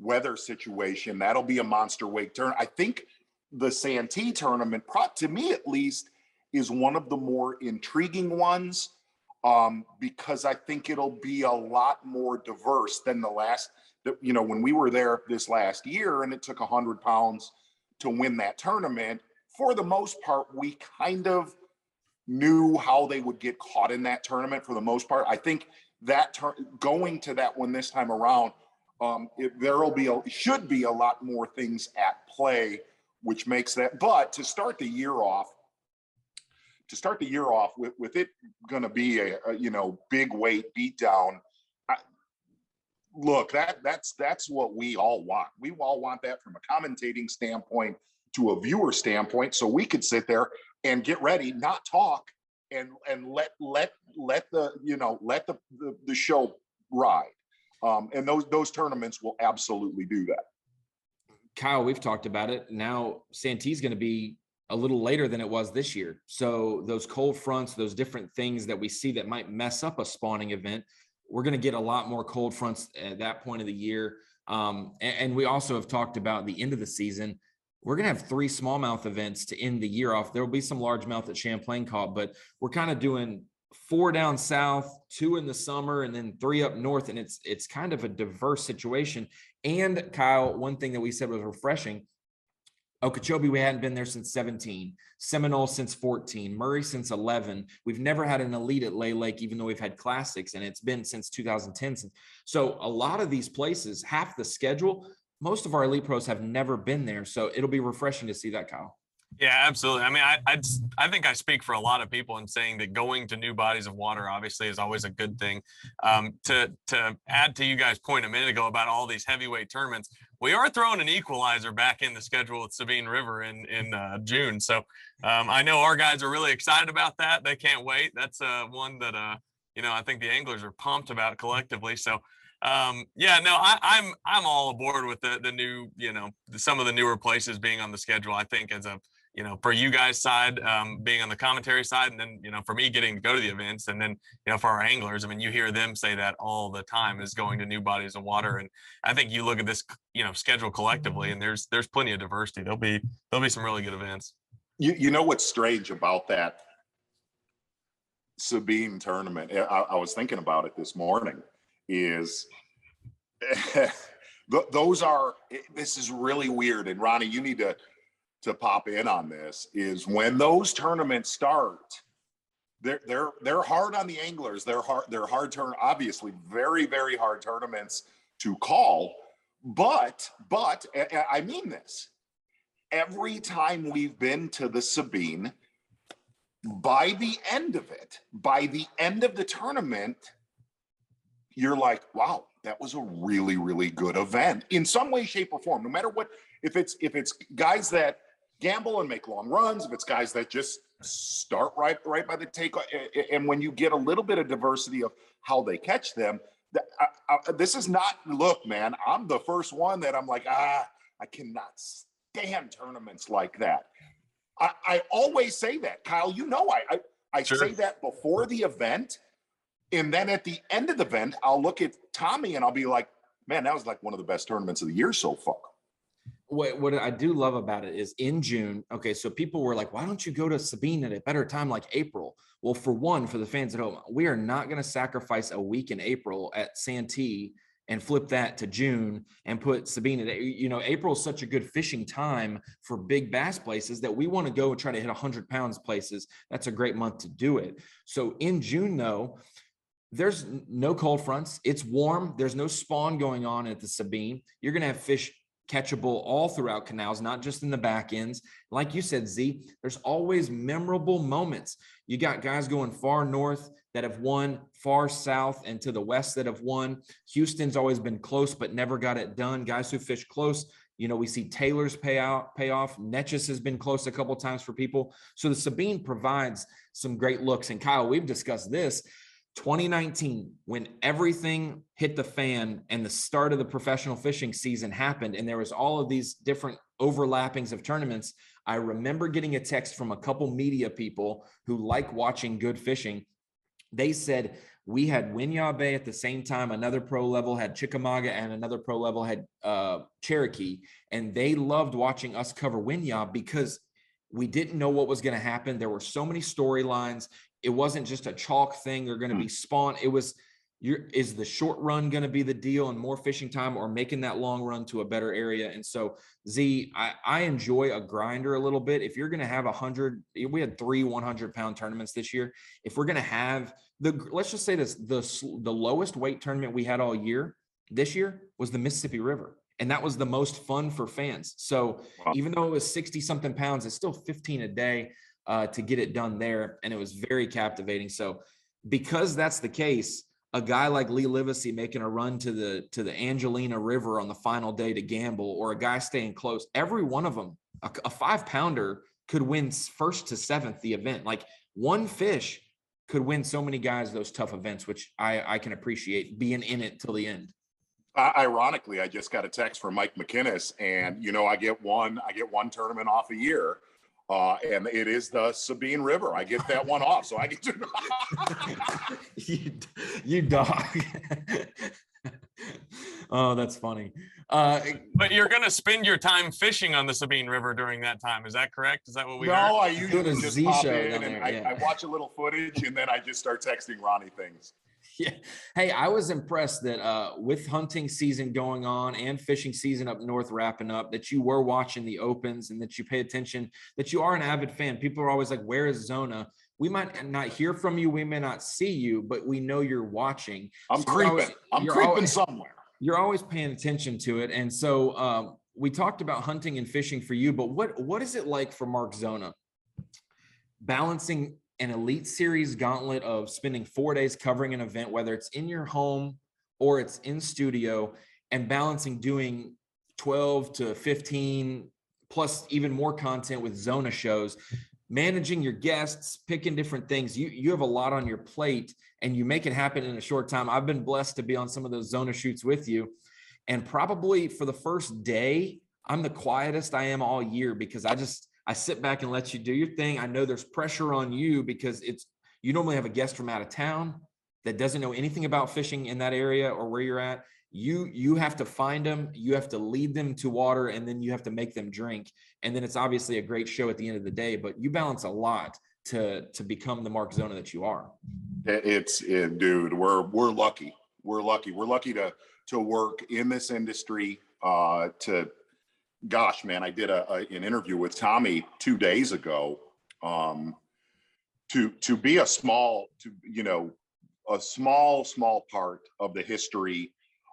weather situation, that'll be a monster wake turn. I think the Santee tournament, to me at least, is one of the more intriguing ones, because I think it'll be a lot more diverse than when we were there this last year and it took 100 pounds to win that tournament. For the most part, we kind of knew how they would get caught in that tournament for the most part. I think that going to that one this time around, should be a lot more things at play, which makes that. But to start the year off with it going to be a big weight beatdown. Look, that's what we all want. We all want that from a commentating standpoint to a viewer standpoint, so we could sit there and get ready, not talk, and let the show ride. And those tournaments will absolutely do that. Kyle, we've talked about it. Now Santee's going to be a little later than it was this year. So those cold fronts, those different things that we see that might mess up a spawning event, we're going to get a lot more cold fronts at that point of the year. And we also have talked about the end of the season. We're going to have 3 smallmouth events to end the year off. There will be some largemouth at Champlain caught, but we're kind of doing 4 down south, 2 in the summer, and then 3 up north. And it's kind of a diverse situation. And Kyle, one thing that we said was refreshing, Okeechobee, we hadn't been there since 17, Seminole since 14, Murray since 11. We've never had an elite at Lay Lake, even though we've had classics, and it's been since 2010. So a lot of these places, half the schedule, most of our elite pros have never been there. So it'll be refreshing to see that, Kyle. Yeah, absolutely. I mean, I think I speak for a lot of people in saying that going to new bodies of water obviously is always a good thing. To add to you guys' point a minute ago about all these heavyweight tournaments, we are throwing an equalizer back in the schedule with Sabine River in June. So I know our guys are really excited about that. They can't wait. That's one that I think the anglers are pumped about collectively. So I'm all aboard with the new, some of the newer places being on the schedule. I think as a for you guys' side, being on the commentary side, and then, for me getting to go to the events, and then, for our anglers, I mean, you hear them say that all the time, is going to new bodies of water. And I think you look at this, schedule collectively, and there's plenty of diversity. There'll be some really good events. You know what's strange about that Sabine tournament? I was thinking about it this morning. Is this is really weird, and Ronnie, you need to pop in on this. Is when those tournaments start, they're hard on the anglers. They're hard obviously very, very hard tournaments to call. But I mean this, every time we've been to the Sabine, by the end of the tournament, you're like, wow, that was a really, really good event in some way, shape, or form. No matter what, if it's guys that gamble and make long runs, if it's guys that just start right by the take, and when you get a little bit of diversity of how they catch them, this is not, look, man, I'm the first one that I'm like, I cannot stand tournaments like that. I always say that, Kyle, I Sure. say that before the event. And then at the end of the event, I'll look at Tommy and I'll be like, man, that was like one of the best tournaments of the year so far. What I do love about it is in June. Okay, so people were like, why don't you go to Sabine at a better time like April? Well, for the fans at home, we are not going to sacrifice a week in April at Santee and flip that to June and put Sabine at, April is such a good fishing time for big bass places that we want to go and try to hit 100 pounds places. That's a great month to do it. So in June, though, there's no cold fronts. It's warm. There's no spawn going on at the Sabine. You're going to have fish catchable all throughout canals, not just in the back ends. Like you said, Z, there's always memorable moments. You got guys going far north that have won, far south and to the west that have won. Houston's always been close, but never got it done. Guys who fish close, we see Taylor's pay off. Neches has been close a couple of times for people. So the Sabine provides some great looks. And Kyle, we've discussed this. 2019, when everything hit the fan and the start of the professional fishing season happened, and there was all of these different overlappings of tournaments, I remember getting a text from a couple media people who like watching good fishing. They said, we had Winyah Bay at the same time. Another pro level had Chickamauga, and another pro level had Cherokee. And they loved watching us cover Winyah because we didn't know what was going to happen. There were so many storylines. It wasn't just a chalk thing. They're going to be spawn. It was, is the short run going to be the deal and more fishing time, or making that long run to a better area? And so, Z, I enjoy a grinder a little bit. If you're going to have 100, we had 3 100-pound tournaments this year. If we're going to have let's just say this, the lowest weight tournament we had all year this year was the Mississippi River. And that was the most fun for fans. So even though it was 60 something pounds, it's still 15 a day to get it done there. And it was very captivating. So because that's the case, a guy like Lee Livesey making a run to the Angelina River on the final day to gamble, or a guy staying close, every one of them, a 5-pounder could win 1st to 7th the event. Like one fish could win so many guys those tough events, which I can appreciate, being in it till the end. Ironically, I just got a text from Mike McInnes, and I get one tournament off a year, and it is the Sabine River. I get that one off, so I get to. you dog. Oh, that's funny. But you're going to spend your time fishing on the Sabine River during that time. Is that correct? Is that what we heard? No, I usually just pop in and there, I watch a little footage, and then I just start texting Ronnie things. Yeah. Hey, I was impressed that with hunting season going on and fishing season up north wrapping up, that you were watching the opens and that you pay attention, that you are an avid fan. People are always like, where is Zona? We might not hear from you. We may not see you, but we know you're watching. I'm creeping somewhere. You're always paying attention to it. And so we talked about hunting and fishing for you, but what is it like for Mark Zona balancing an Elite Series gauntlet of spending 4 days covering an event, whether it's in your home or it's in studio, and balancing doing 12 to 15 plus even more content with Zona shows, managing your guests, picking different things? You have a lot on your plate and you make it happen in a short time. I've been blessed to be on some of those Zona shoots with you. And probably for the first day, I'm the quietest I am all year, because I sit back and let you do your thing. I know there's pressure on you because you normally have a guest from out of town that doesn't know anything about fishing in that area or where you're at. You have to find them, you have to lead them to water, and then you have to make them drink. And then it's obviously a great show at the end of the day, but you balance a lot to become the Mark Zona that you are. Dude, we're lucky. We're lucky to work in this industry. Gosh, man, I did an interview with Tommy 2 days ago. To be a small part of the history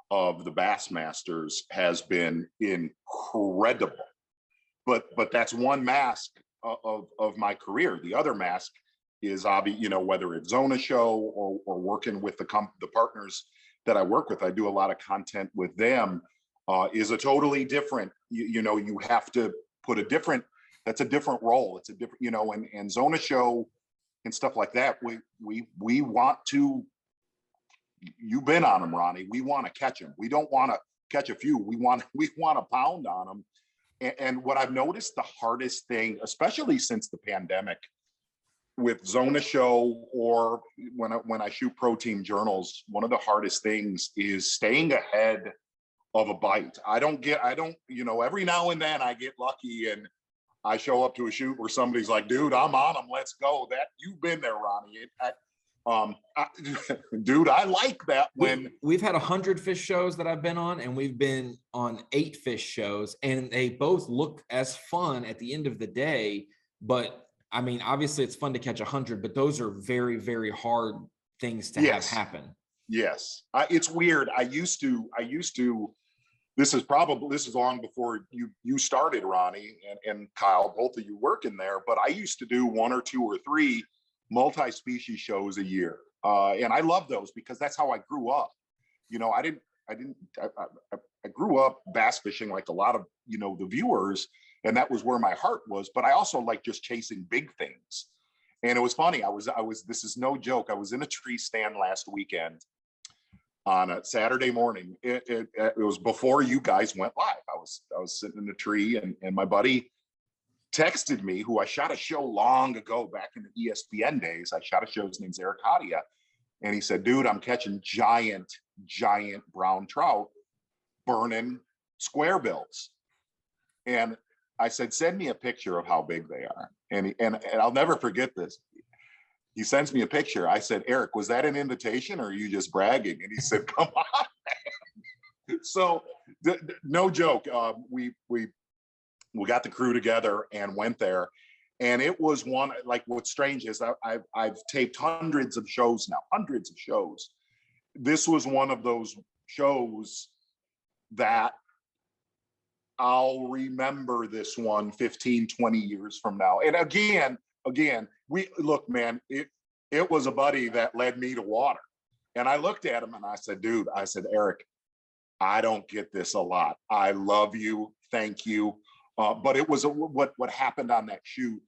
of the Bassmasters has been incredible. But that's one mask of my career. The other mask is whether it's Zona show or working with the partners that I work with. I do a lot of content with them. Is a totally different, you have to put that's a different role. It's a different, and Zona show and stuff like that. We want to, you've been on them, Ronnie. We want to catch them. We don't want to catch a few. We want to pound on them. And what I've noticed, the hardest thing, especially since the pandemic, with Zona show or when I shoot pro team journals, one of the hardest things is staying ahead of a bite. Every now and then I get lucky and I show up to a shoot where somebody's like, dude, I'm on them, let's go. That you've been there, Ronnie. Dude, I like that. When we've had 100 fish shows that I've been on, and we've been on 8 fish shows, and they both look as fun at the end of the day. But I mean, obviously it's fun to catch 100, but those are very, very hard things to have happen. Yes. It's weird. I used to, this is long before you started, Ronnie and Kyle, both of you working there, but I used to do 1 or 2 or 3 multi-species shows a year. And I love those because that's how I grew up. I grew up bass fishing like a lot of, the viewers, and that was where my heart was, but I also like just chasing big things. And it was funny. This is no joke. I was in a tree stand last weekend on a Saturday morning. It was before you guys went live. I was sitting in a tree, and my buddy texted me, who I shot a show long ago back in the ESPN days. I shot a show, his name's Eric Hadia. And he said, dude, I'm catching giant brown trout burning square bills. And I said, send me a picture of how big they are. And I'll never forget this. He sends me a picture. I said, Eric, was that an invitation or are you just bragging? And he said, come on, man. So no joke. We got the crew together and went there. And it was one, like, what's strange is I've taped hundreds of shows now, hundreds of shows. This was one of those shows that I'll remember this one 15, 20 years from now. And again, we look, man, it was a buddy that led me to water. And I looked at him and I said, dude, Eric, I don't get this a lot. I love you. Thank you. But it was what happened on that shoot.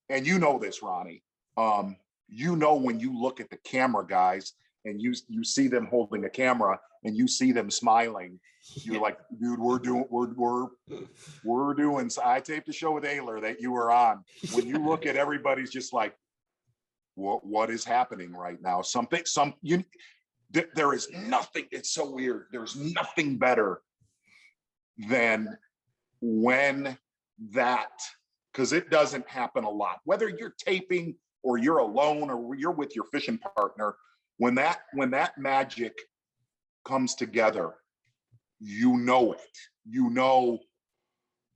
And you know this, Ronnie. You know, when you look at the camera guys and you see them holding a camera and you see them smiling, you're like, dude, we're doing. So I taped a show with Ayler that you were on. When you look at everybody's just like, what is happening right now? There is nothing. It's so weird. There's nothing better than when that, because it doesn't happen a lot, whether you're taping or you're alone or you're with your fishing partner, when that magic comes together, you know it.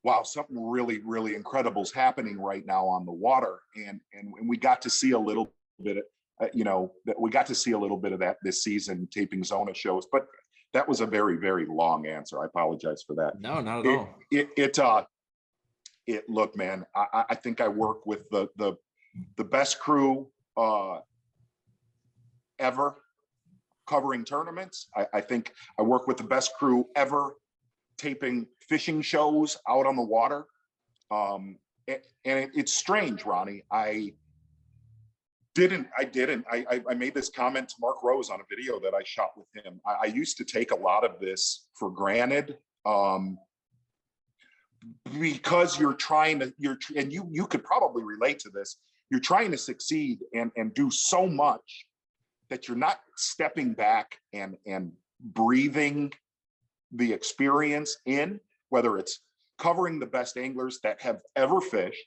Wow, something really, really incredible is happening right now on the water. And we got to see a little bit of, we got to see a little bit of that this season taping Zona shows, but that was a very, very long answer. I apologize for that. No, not at all. Look, man, I think I work with the best crew ever covering tournaments. I think I work with the best crew ever taping fishing shows out on the water. It's strange, Ronnie. I made this comment to Mark Rose on a video that I shot with him. I used to take a lot of this for granted, because you're trying to, and you could probably relate to this. You're trying to succeed and do so much that you're not stepping back and breathing the experience in, whether it's covering the best anglers that have ever fished,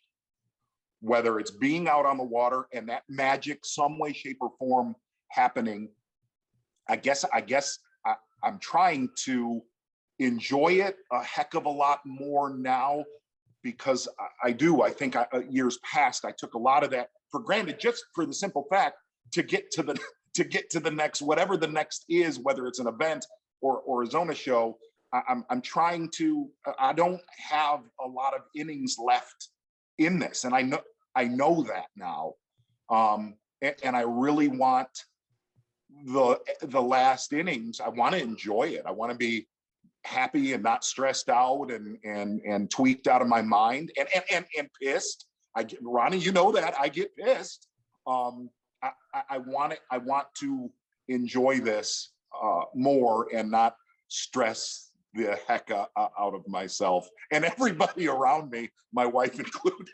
whether it's being out on the water and that magic some way, shape, or form happening. I guess I'm trying to enjoy it a heck of a lot more now, because I think years past, I took a lot of that for granted, just for the simple fact to get to the next, whatever the next is, whether it's an event or a Zona show. I'm trying to, I don't have a lot of innings left in this. And I know that now. And I really want the last innings. I want to enjoy it. I want to be happy and not stressed out and tweaked out of my mind and pissed. Ronnie, you know that I get pissed. I want to enjoy this more and not stress the heck out of myself and everybody around me, my wife included.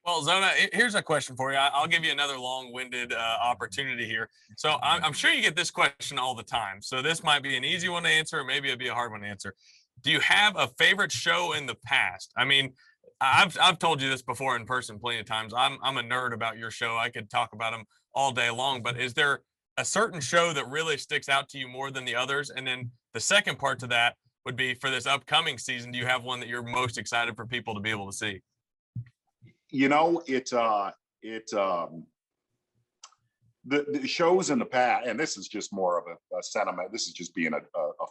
Well, Zona, here's a question for you. I'll give you another long-winded opportunity here. So I'm sure you get this question all the time. So this might be an easy one to answer, or maybe it'd be a hard one to answer. Do you have a favorite show in the past? I mean, I've told you this before in person plenty of times. I'm a nerd about your show. I could talk about them all day long. But is there a certain show that really sticks out to you more than the others? And then the second part to that would be, for this upcoming season, do you have one that you're most excited for people to be able to see? You know, the shows in the past, and this is just more of a sentiment. This is just being a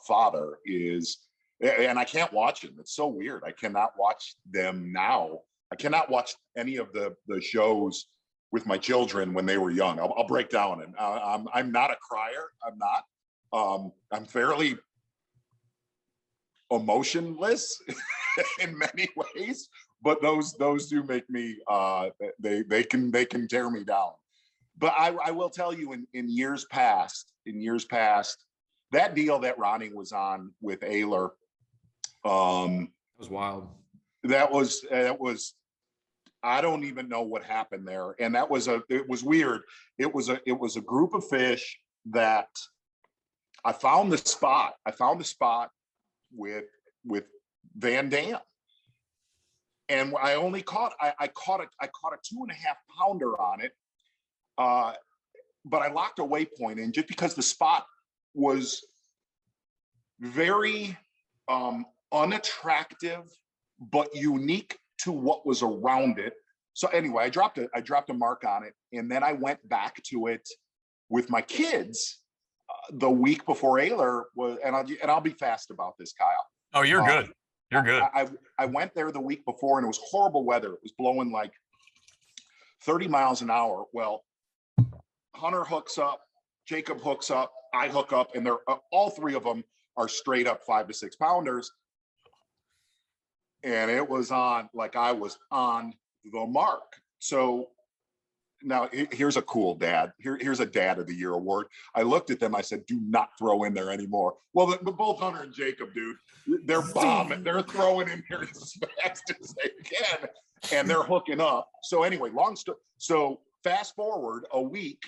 father, and I can't watch them. It's so weird. I cannot watch them now. I cannot watch any of the shows with my children when they were young. I'll break down, and I'm not a crier. I'm not. I'm fairly emotionless in many ways, but those do make me they can tear me down. But I will tell you, in years past, that deal that Ronnie was on with Ayler, was wild. That was I don't even know what happened there. And it was weird. It was a group of fish that I found the spot with Van Dam. And I only caught I caught a 2.5 pounder on it. But I locked a waypoint in just because the spot was very unattractive, but unique to what was around it. So anyway, I dropped a mark on it, and then I went back to it with my kids the week before Ayler was, and I'll be fast about this, Kyle. Oh, you're good. You're good. I went there the week before, and it was horrible weather. It was blowing like 30 miles an hour. Well, Hunter hooks up, Jacob hooks up, I hook up, and they're all three of them are straight up 5 to 6 pounders. And it was on, like I was on the mark. So now here's a cool dad. Here's a Dad of the Year award. I looked at them. I said, do not throw in there anymore. Well, both Hunter and Jacob, dude, they're bombing. They're throwing in there as fast as they can, and they're hooking up. So anyway, so fast forward a week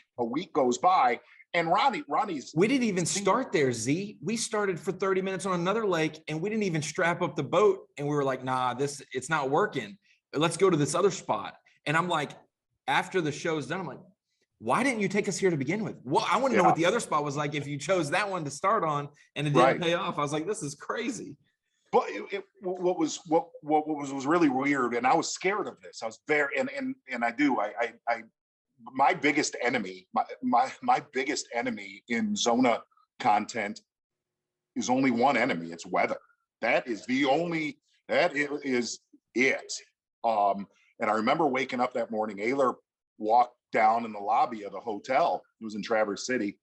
goes by, and Ronnie's. We didn't even start there, Z. We started for 30 minutes on another lake, and we didn't even strap up the boat. And we were like, nah, it's not working. Let's go to this other spot. And I'm like, after the show's done, I'm like, why didn't you take us here to begin with? Well, I want to know what the other spot was like if you chose that one to start on and it didn't pay off. I was like, this is crazy. But what was really weird, and I was scared of this. I was very, and my biggest enemy, my biggest enemy in Zona content is only one enemy. It's weather. That is it. And I remember waking up that morning. Ayler walked down in the lobby of the hotel. It was in Traverse City.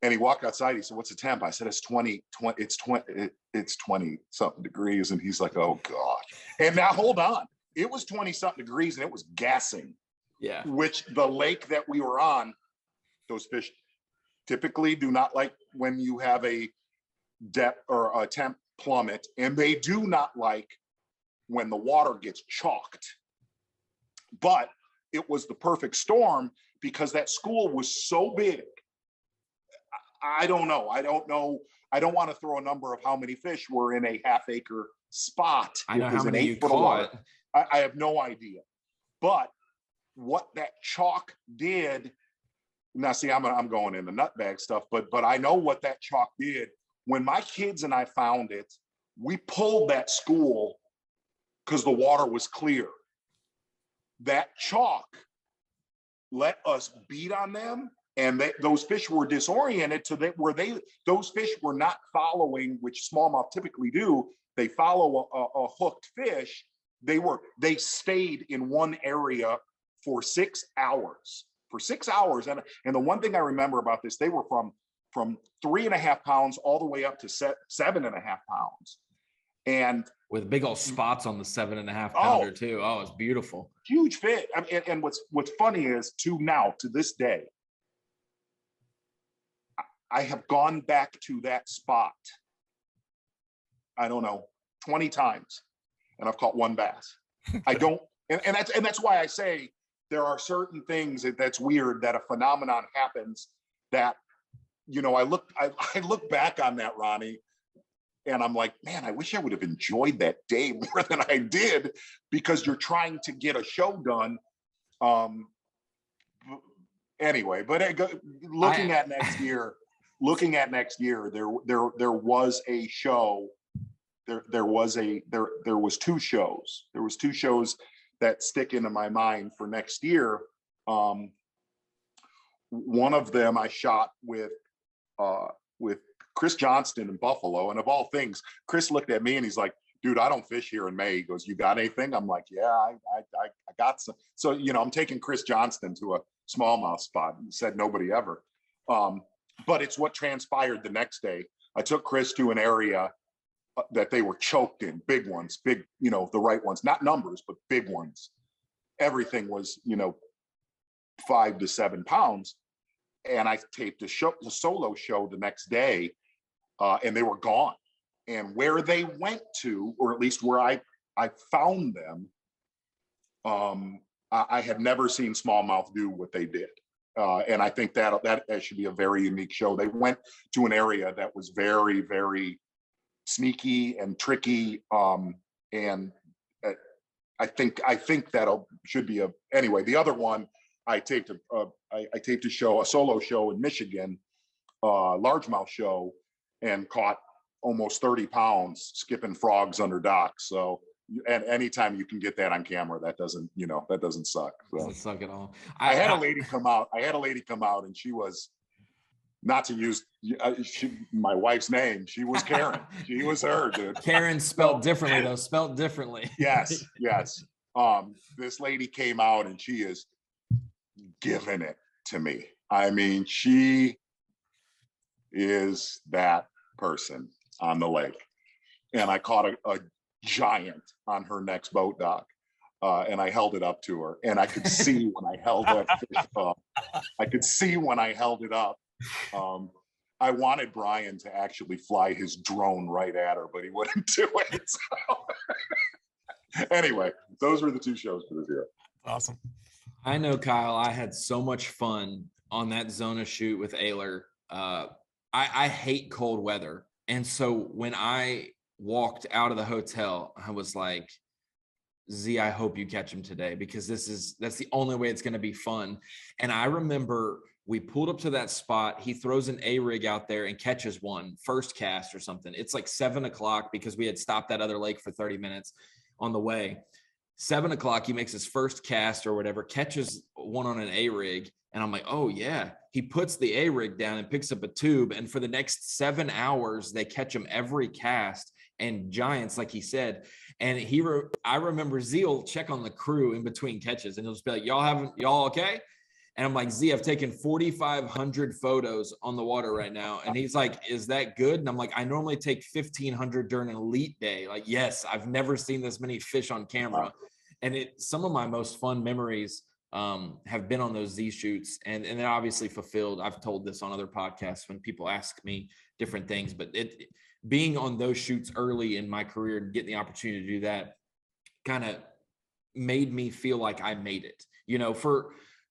And he walked outside. He said, what's the temp? I said, it's 20 something degrees. And he's like, oh God. And now hold on. It was 20 something degrees and it was gassing. Yeah. Which the lake that we were on, those fish typically do not like when you have a depth or a temp plummet. And they do not like when the water gets chalked. But it was the perfect storm because that school was so big. I don't know. I don't want to throw a number of how many fish were in a half-acre spot. I know how many you caught. I have no idea. But what that chalk did, now see, I'm going into nutbag stuff, but I know what that chalk did. When my kids and I found it, we pulled that school because the water was clear. That chalk let us beat on them, and those fish were disoriented to those fish were not following, which smallmouth typically do. They follow a hooked fish. They stayed in one area for 6 hours. And the one thing I remember about this, they were from 3.5 pounds all the way up to 7.5 pounds. And with big old spots on the 7.5 pounder too. Oh, it's beautiful. Huge fit. And what's funny is to this day, I have gone back to that spot, I don't know, 20 times, and I've caught one bass. I don't, and that's why I say there are certain things that's weird, that a phenomenon happens that, I look back on that, Ronnie, and I'm like, man, I wish I would have enjoyed that day more than I did, because you're trying to get a show done. Anyway, but looking at next year, there was a show. There was two shows. There was two shows that stick into my mind for next year. One of them I shot with Chris Johnston in Buffalo, and of all things, Chris looked at me and he's like, dude, I don't fish here in May. He goes, you got anything? I'm like, yeah, I got some. So, I'm taking Chris Johnston to a smallmouth spot. He said nobody ever. But it's what transpired the next day. I took Chris to an area that they were choked in, big ones, big, the right ones, not numbers, but big ones. Everything was, 5 to 7 pounds. And I taped a solo show the next day, and they were gone. And where they went to, or at least where I found them, I had never seen smallmouth do what they did. And I think that should be a very unique show. They went to an area that was very, very sneaky and tricky. And I think that should be anyway. The other one, I taped a solo show in Michigan, largemouth show, and caught almost 30 pounds skipping frogs under docks. So, and anytime you can get that on camera, that doesn't suck. So. Doesn't suck at all. I had a lady come out, and she was, not to use my wife's name, she was Karen. She was her, dude. Karen spelled differently though, spelled differently. Yes. This lady came out and she is giving it to me. I mean, she is that person on the lake. And I caught a giant on her next boat dock. And I held it up to her, and I could see when I held that fish up. I could see when I held it up. I wanted Brian to actually fly his drone right at her, but he wouldn't do it. So. Anyway, those were the 2 shows for this year. Awesome. I know, Kyle, I had so much fun on that Zona shoot with Ayler. I hate cold weather. And so when I walked out of the hotel, I was like, Z, I hope you catch him today, because that's the only way it's going to be fun. And I remember we pulled up to that spot. He throws an A-rig out there and catches one first cast or something. It's like 7:00 because we had stopped that other lake for 30 minutes on the way. 7:00, he makes his first cast or whatever, catches one on an A-rig. And I'm like, oh yeah. He puts the A-rig down and picks up a tube. And for the next 7 hours, they catch him every cast, and giants, like he said. And I remember Z will check on the crew in between catches, and he'll just be like, y'all okay? And I'm like, Z, I've taken 4,500 photos on the water right now. And he's like, is that good? And I'm like, I normally take 1,500 during an elite day. Like, yes, I've never seen this many fish on camera. And some of my most fun memories have been on those Z shoots, and they're obviously fulfilled. I've told this on other podcasts when people ask me different things, but being on those shoots early in my career and getting the opportunity to do that kind of made me feel like I made it.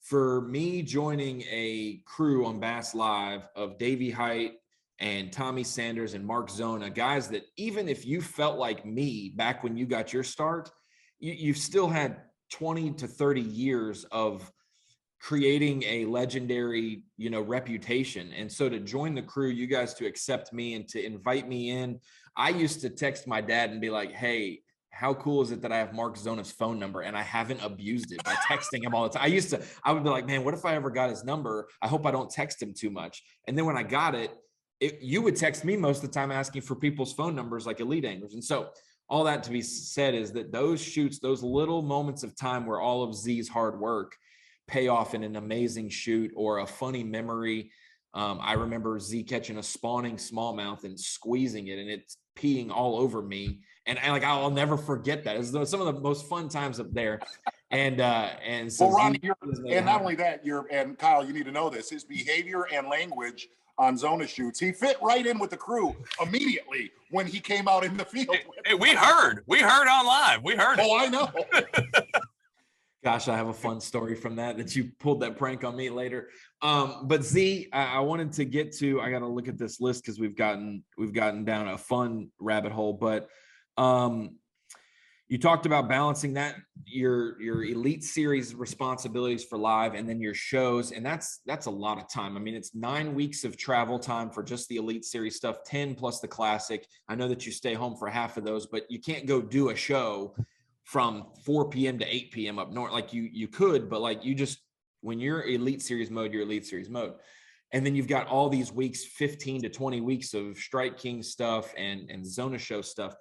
For me, joining a crew on Bass Live of Davey Height and Tommy Sanders and Mark Zona, guys that even if you felt like me back when you got your start, you've still had 20 to 30 years of creating a legendary, reputation. And so to join the crew, you guys to accept me and to invite me in, I used to text my dad and be like, hey, how cool is it that I have Mark Zona's phone number and I haven't abused it by texting him all the time? I would be like, man, what if I ever got his number? I hope I don't text him too much. And then when I got it, you would text me most of the time asking for people's phone numbers, like elite anglers. And so all that to be said is that those shoots, those little moments of time where all of Z's hard work pay off in an amazing shoot or a funny memory. I remember Z catching a spawning smallmouth and squeezing it, and it's peeing all over me. And I'll never forget that. It's some of the most fun times up there. And so, well, Ronnie, and not only that, and Kyle, you need to know this, his behavior and language on Zona shoots, he fit right in with the crew immediately when he came out in the field. Hey, we heard on live. We heard it. Oh, I know. Gosh, I have a fun story from that you pulled that prank on me later. But Z, I wanted to get to, I got to look at this list because we've gotten down a fun rabbit hole, but you talked about balancing that, your elite series responsibilities for live and then your shows. And that's a lot of time. I mean, it's 9 weeks of travel time for just the elite series stuff, 10 plus the classic. I know that you stay home for half of those, but you can't go do a show from 4 p.m. to 8 p.m. up north. Like you could, but like when you're elite series mode, you're elite series mode. And then you've got all these weeks, 15 to 20 weeks of Strike King stuff and Zona show stuff.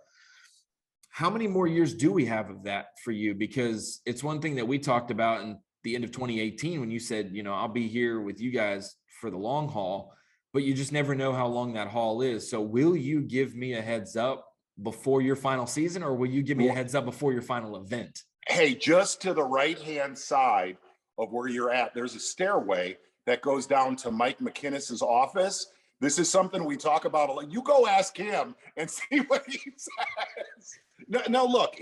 How many more years do we have of that for you? Because it's one thing that we talked about in the end of 2018 when you said, I'll be here with you guys for the long haul, but you just never know how long that haul is. So will you give me a heads up before your final season, or will you give me a heads up before your final event? Hey, just to the right-hand side of where you're at, there's a stairway that goes down to Mike McInnes's office. This is something we talk about a lot. You go ask him and see what he says. No, look,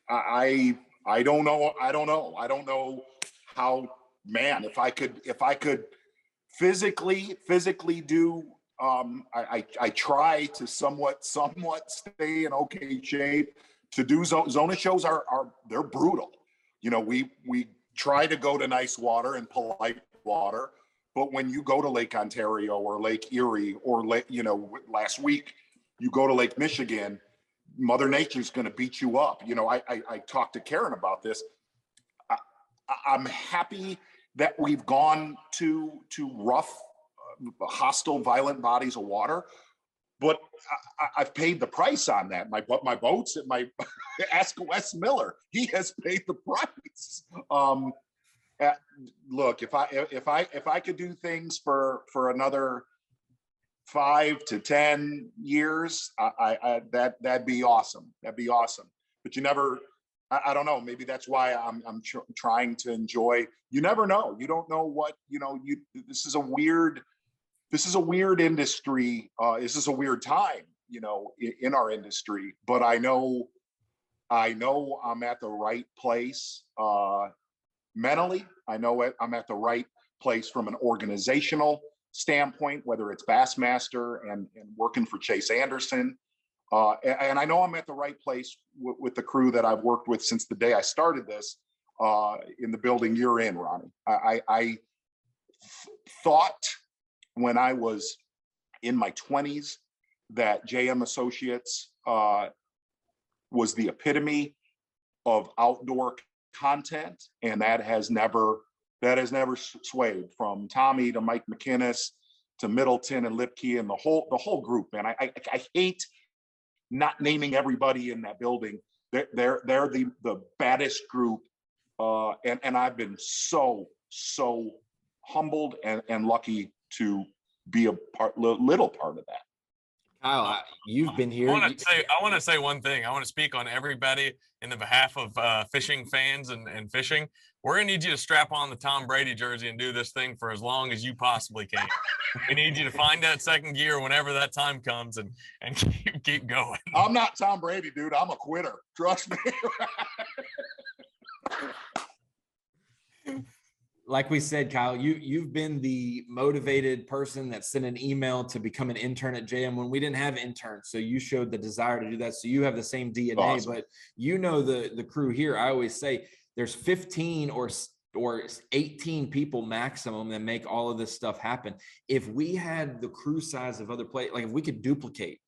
I don't know. I don't know how, man, if I could physically do, I try to somewhat stay in okay shape. To do Zona shows they're brutal. You know, we try to go to nice water and polite water, but when you go to Lake Ontario or Lake Erie or last week you go to Lake Michigan, Mother Nature's going to beat you up. You know, I talked to Karen about this. I'm happy that we've gone to rough, hostile, violent bodies of water, but I've paid the price on that. My boats at my ask Wes Miller, he has paid the price. Look, if I could do things for another 5 to 10 years, that'd be awesome. That'd be awesome. But you never, I don't know. Maybe that's why I'm trying to enjoy. You never know. You don't know what, this is a weird industry. This is a weird time, in our industry, but I know I'm at the right place mentally. I know I'm at the right place from an organizational standpoint, whether it's Bassmaster and working for Chase Anderson. And I know I'm at the right place with the crew that I've worked with since the day I started this in the building you're in, Ronnie. I thought when I was in my 20s that JM Associates was the epitome of outdoor content, and that has never swayed. From Tommy to Mike McInnes to Middleton and Lipke and the whole group, man. I hate not naming everybody in that building. They're the baddest group, and I've been so humbled and lucky to be a little part of that. Kyle, you've been here. I want to say one thing. I want to speak on everybody in the behalf of fishing fans and fishing. We're going to need you to strap on the Tom Brady jersey and do this thing for as long as you possibly can. We need you to find that second gear whenever that time comes and keep going. I'm not Tom Brady, dude. I'm a quitter. Trust me. Like we said, Kyle, you've been the motivated person that sent an email to become an intern at JM when we didn't have interns. So you showed the desire to do that. So you have the same DNA, awesome. But the crew here. I always say there's 15 or 18 people maximum that make all of this stuff happen. If we had the crew size of other players, like if we could duplicate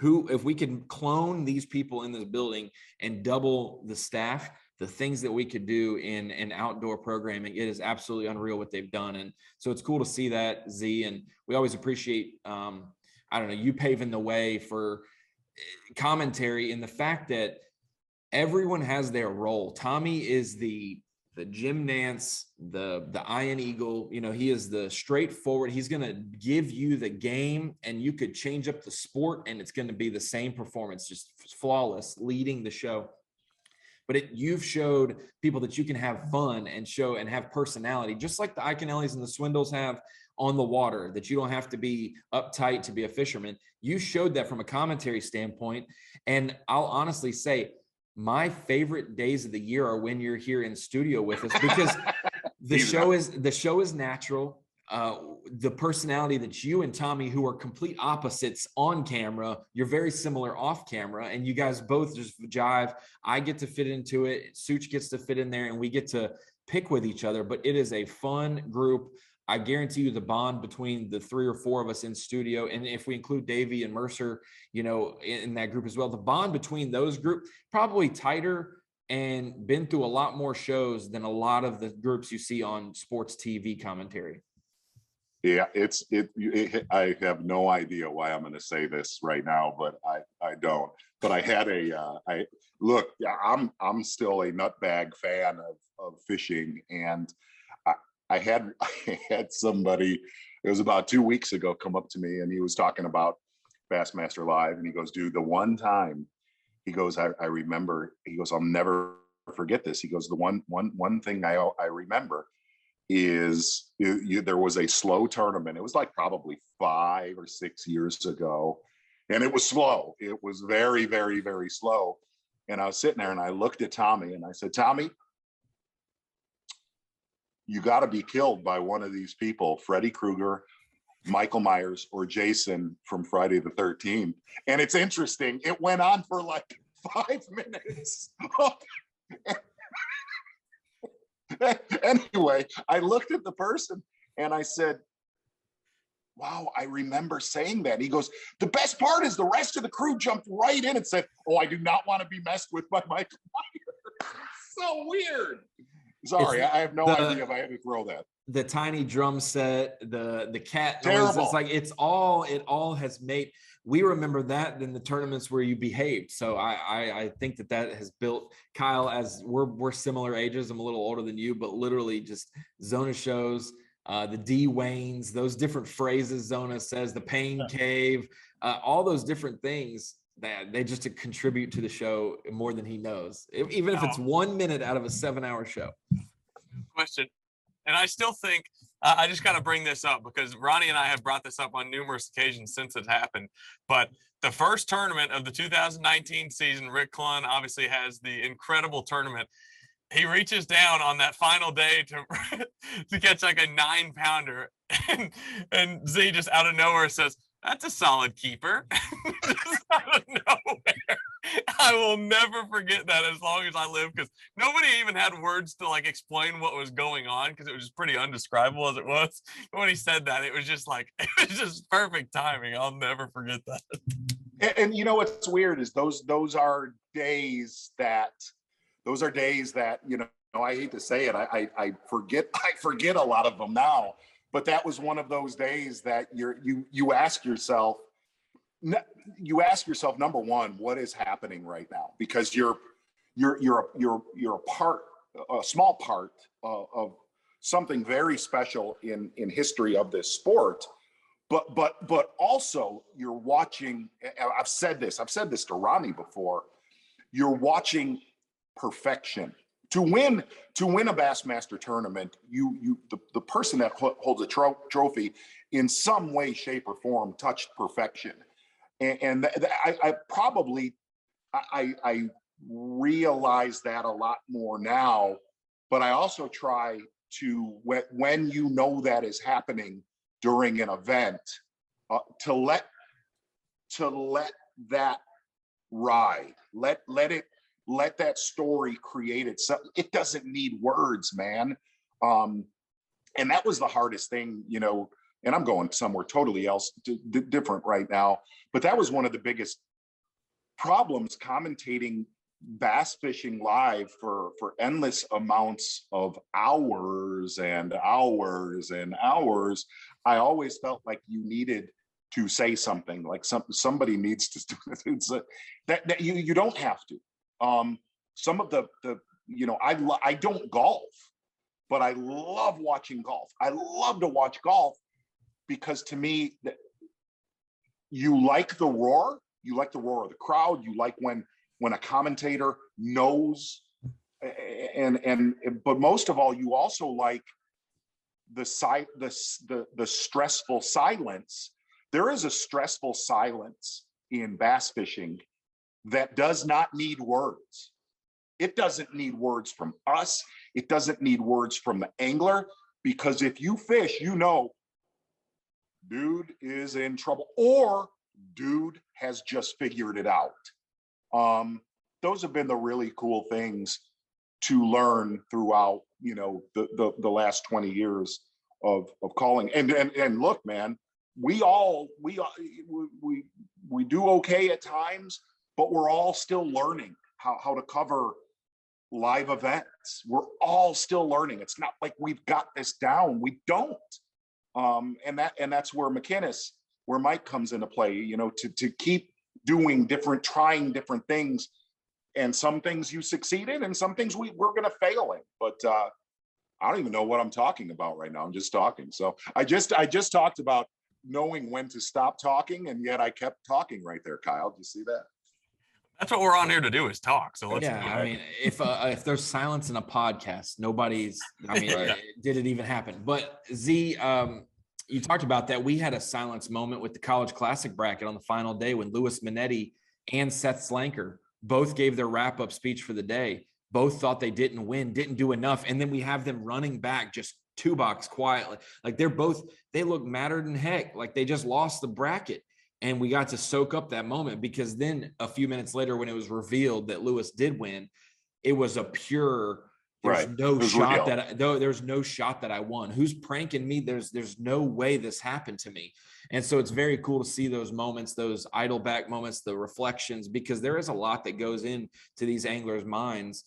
if we could clone these people in this building and double the staff, the things that we could do in outdoor programming, it is absolutely unreal what they've done. And so it's cool to see that, Z, and we always appreciate, you paving the way for commentary, and the fact that everyone has their role. Tommy is the Jim Nance, the Iron Eagle, he is the straightforward. He's going to give you the game, and you could change up the sport and it's going to be the same performance, just flawless, leading the show. But you've showed people that you can have fun and show and have personality, just like the Iconellis and the Swindles have on the water, that you don't have to be uptight to be a fisherman. You showed that from a commentary standpoint. And I'll honestly say my favorite days of the year are when you're here in studio with us, because the show is natural. The personality that you and Tommy, who are complete opposites on camera, you're very similar off camera, and you guys both just jive. I get to fit into it. Such gets to fit in there, and we get to pick with each other. But it is a fun group. I guarantee you the bond between the 3 or 4 of us in studio, and if we include Davey and Mercer, in that group as well, the bond between those groups probably tighter and been through a lot more shows than a lot of the groups you see on sports TV commentary. Yeah, I have no idea why I'm going to say this right now, but I don't. But I had I'm still a nutbag fan of fishing, and I had somebody, it was about 2 weeks ago, come up to me, and he was talking about Bassmaster Live. And he goes, dude, the one time, he goes, I remember, he goes, I'll never forget this. He goes, the one thing I remember is there was a slow tournament. It was like probably 5 or 6 years ago. And it was slow. It was very, very, very slow. And I was sitting there and I looked at Tommy and I said, Tommy, you got to be killed by one of these people, Freddy Krueger, Michael Myers, or Jason from Friday the 13th. And it's interesting. It went on for like 5 minutes. Anyway, I looked at the person and I said, wow, I remember saying that. He goes, the best part is the rest of the crew jumped right in and said, oh, I do not want to be messed with by Michael Myers. So weird. Sorry, I have no idea if I had to throw that. The tiny drum set, the cat Terrible. noise. It's like it all has made. We remember that than the tournaments where you behaved. So I think that has built Kyle, as we're similar ages. I'm a little older than you, but literally just Zona shows, the D Waynes, those different phrases Zona says, the pain cave, all those different things that they just contribute to the show more than he knows, even if it's 1 minute out of a 7-hour show. Question. And I still think I just got to bring this up because Ronnie and I have brought this up on numerous occasions since it happened. But the first tournament of the 2019 season, Rick Clunn obviously has the incredible tournament. He reaches down on that final day to catch like a 9-pounder, and Z just out of nowhere says, "That's a solid keeper." Just out of nowhere. I will never forget that as long as I live, because nobody even had words to like explain what was going on, because it was just pretty undescribable as it was. But when he said that, it was just like, it was just perfect timing. I'll never forget that. And you know what's weird is those are days that you know, I hate to say it, I forget a lot of them now, but that was one of those days that you ask yourself, number one, what is happening right now? Because you're a small part of something very special in history of this sport. But also you're watching, I've said this to Ronnie before, you're watching perfection. To win a Bassmaster tournament, the person that holds a trophy in some way, shape, or form touched perfection. And I realize that a lot more now, but I also try to, when you know that is happening during an event, to let that ride, let that story create itself. It doesn't need words, man. And that was the hardest thing, you know, and I'm going somewhere totally else, different right now. But that was one of the biggest problems commentating bass fishing live for endless amounts of hours and hours and hours. I always felt like you needed to say something, like somebody needs to do this. That you don't have to. Some of the you know, I don't golf, but I love watching golf. I love to watch golf because to me, you like the roar of the crowd. You like when a commentator knows, but most of all, you also like the stressful silence. There is a stressful silence in bass fishing that does not need words. It doesn't need words from us. It doesn't need words from the angler, because if you fish, you know, dude is in trouble or dude has just figured it out. Those have been the really cool things to learn throughout, you know, the last 20 years of calling. And look, man, we do okay at times, but we're all still learning how to cover live events. We're all still learning. It's not like we've got this down. We don't. And that's where Mike comes into play, you know, to keep trying different things. And some things you succeed in and some things we're going to fail in. But I don't even know what I'm talking about right now. I'm just talking. So I just talked about knowing when to stop talking, and yet I kept talking right there, Kyle. Do you see that? That's what we're on here to do, is talk. So let's yeah, do it. I mean, if there's silence in a podcast, Right. did it even happen? But Z, you talked about that. We had a silence moment with the College Classic bracket on the final day when Louis Minetti and Seth Slanker both gave their wrap-up speech for the day. Both thought they didn't win, didn't do enough. And then we have them running back just two box quietly. Like they look madder than heck. Like they just lost the bracket. And we got to soak up that moment, because then a few minutes later, when it was revealed that Lewis did win, it was a pure, there's no shot there's no shot that I won. Who's pranking me? There's no way this happened to me. And so it's very cool to see those moments, those idle back moments, the reflections, because there is a lot that goes into these anglers' minds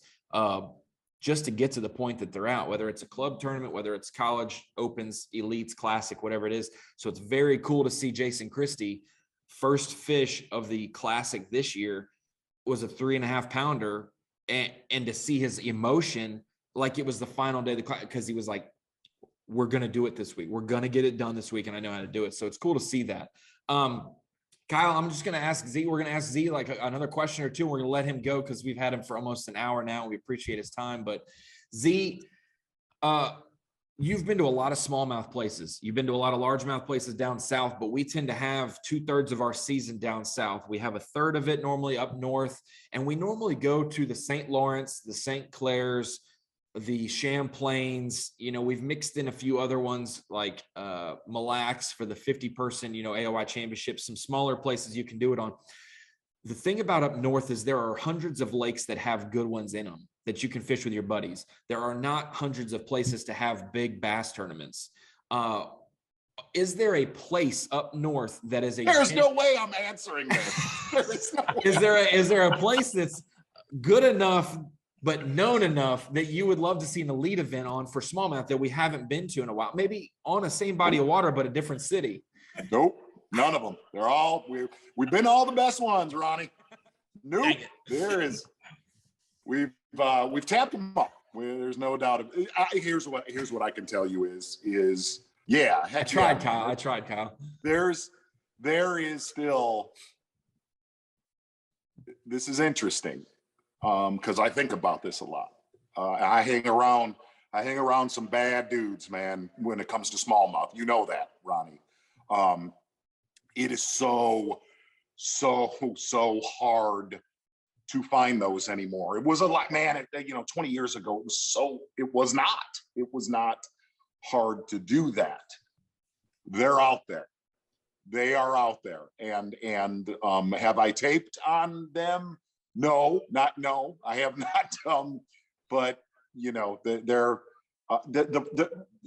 just to get to the point that they're out, whether it's a club tournament, whether it's college opens, elites, classic, whatever it is. So it's very cool to see Jason Christie. First fish of the classic this year was a 3.5 pounder, and to see his emotion like it was the final day of the class, because he was like, we're going to do it this week. We're going to get it done this week, and I know how to do it. So it's cool to see that. Kyle, I'm just going to ask Z. We're going to ask Z like another question or two. We're going to let him go because we've had him for almost an hour now. We appreciate his time. But Z, you've been to a lot of smallmouth places. You've been to a lot of largemouth places down south, but we tend to have 2/3 of our season down south. We have a third of it normally up north, and we normally go to the St. Lawrence, the St. Clairs, the Champlains. We've mixed in a few other ones like Mille Lacs for the 50-person, AOI championship, some smaller places you can do it on. The thing about up north is there are hundreds of lakes that have good ones in them that you can fish with your buddies. There are not hundreds of places to have big bass tournaments. Is there a place up north that is There's no way I'm answering this. Is there a place that's good enough but known enough that you would love to see an elite event on for smallmouth that we haven't been to in a while? Maybe on the same body of water, but a different city. Nope, none of them. They're all we've been all the best ones, Ronnie. Nope, there is. We've tapped them up. There's no doubt. Here's what I can tell you is yeah. I tried, Kyle. There is still. This is interesting because I think about this a lot. I hang around some bad dudes, man. When it comes to smallmouth, you know that, Ronnie. It is so hard to find those anymore. It was a lot, man. 20 years ago, it was not hard to do that. They're out there. They are out there. And have I taped on them? No, I have not. But they're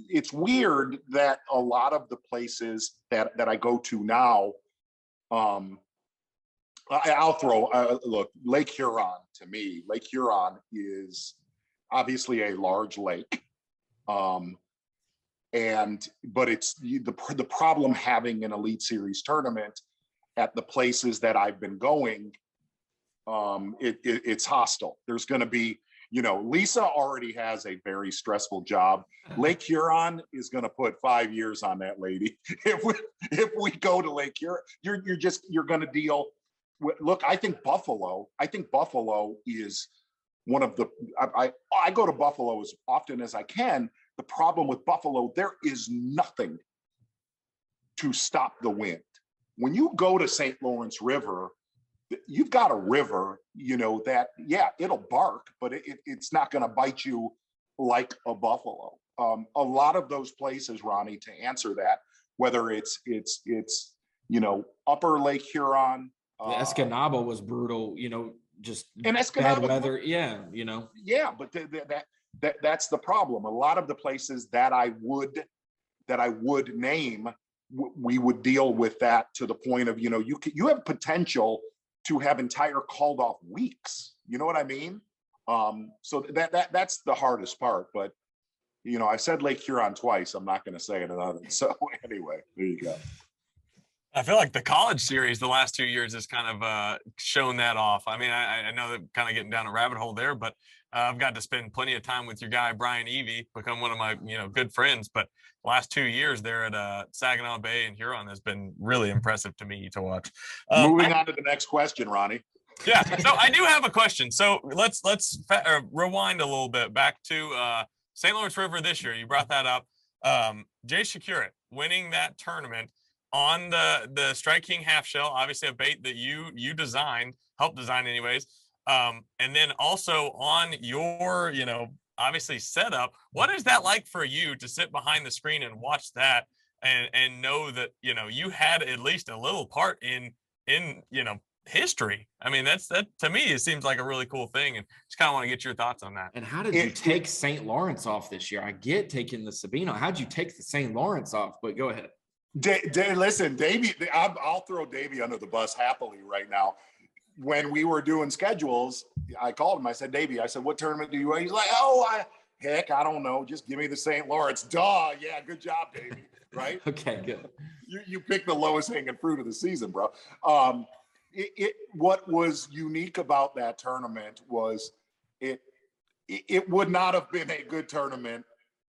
it's weird that a lot of the places that I go to now, I'll throw, look, Lake Huron. To me, Lake Huron is obviously a large lake. But it's the problem having an Elite Series tournament at the places that I've been going, it's hostile. There's going to be, Lisa already has a very stressful job. Lake Huron is going to put 5 years on that lady. If we go to Lake Huron, you're going to deal with, look, I think Buffalo is one of the, I go to Buffalo as often as I can. The problem with Buffalo, there is nothing to stop the wind. When you go to St. Lawrence River, you've got a river, that, yeah, it'll bark, but it's not going to bite you like a buffalo. A lot of those places, Ronnie, to answer that, whether it's upper Lake Huron. Escanaba was brutal, just and bad weather. Yeah, Yeah, but that's the problem. A lot of the places that I would name, we would deal with that to the point of, you have potential to have entire called off weeks. You know what I mean? So that's the hardest part. But I said Lake Huron twice. I'm not going to say it another. So anyway, there you go. I feel like the college series the last 2 years has kind of shown that off. I mean, I know that kind of getting down a rabbit hole there, but I've got to spend plenty of time with your guy, Brian Evie, become one of my, good friends. But the last 2 years there at Saginaw Bay and Huron has been really impressive to me to watch. Moving on to the next question, Ronnie. Yeah, so I do have a question. So let's rewind a little bit back to St. Lawrence River this year. You brought that up. Jay Shakurit winning that tournament on the Strike King half shell, obviously a bait that you designed, helped design anyways. And then also on your, obviously setup. What is that like for you to sit behind the screen and watch that and know that, you had at least a little part in history? I mean, that to me, it seems like a really cool thing, and just kind of want to get your thoughts on that. And how did you take St. Lawrence off this year? I get taking the Sabino. How'd you take the St. Lawrence off? But go ahead. Listen, Davey, I'll throw Davey under the bus happily right now. When we were doing schedules, I called him. I said, Davey, I said, what tournament do you want? He's like, I don't know. Just give me the St. Lawrence. Duh. Yeah, good job, Davey. Right? Okay, good. You picked the lowest hanging fruit of the season, bro. What was unique about that tournament was it would not have been a good tournament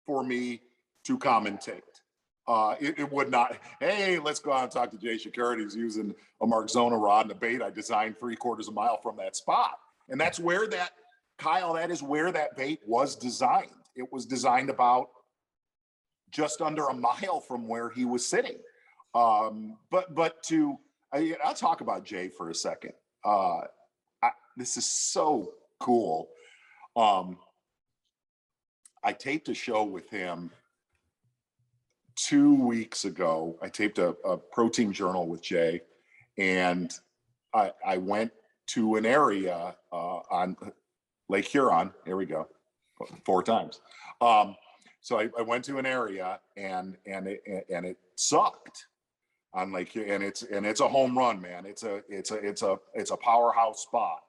for me to commentate. It would not. Hey, let's go out and talk to Jay Shakurit. He's using a Mark Zona rod and a bait I designed 3/4 mile from that spot. And that's where that is where that bait was designed. It was designed about just under a mile from where he was sitting. I'll talk about Jay for a second. This is so cool. I taped a show with him 2 weeks ago. I taped a protein journal with Jay, and I went to an area on Lake Huron. Here we go, 4 times. So I went to an area, and it sucked on Lake Huron, and it's a home run, man. It's a powerhouse spot,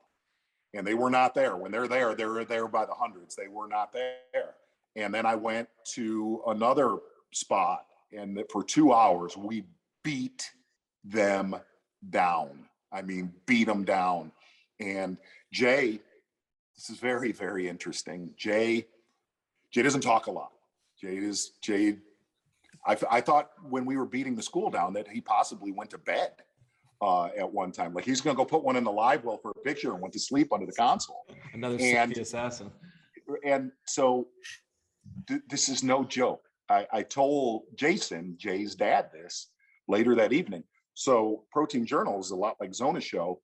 and they were not there. When they're there by the hundreds. They were not there. And then I went to another spot, and for 2 hours we beat them down. I mean, beat them down. And Jay, this is very, very interesting. Jay doesn't talk a lot. I thought when we were beating the school down that he possibly went to bed at one time. Like he's going to go put one in the live well for a picture and went to sleep under the console. Another safety assassin. And so this is no joke. I told Jason, Jay's dad, this later that evening. So Protein Journal is a lot like Zona Show.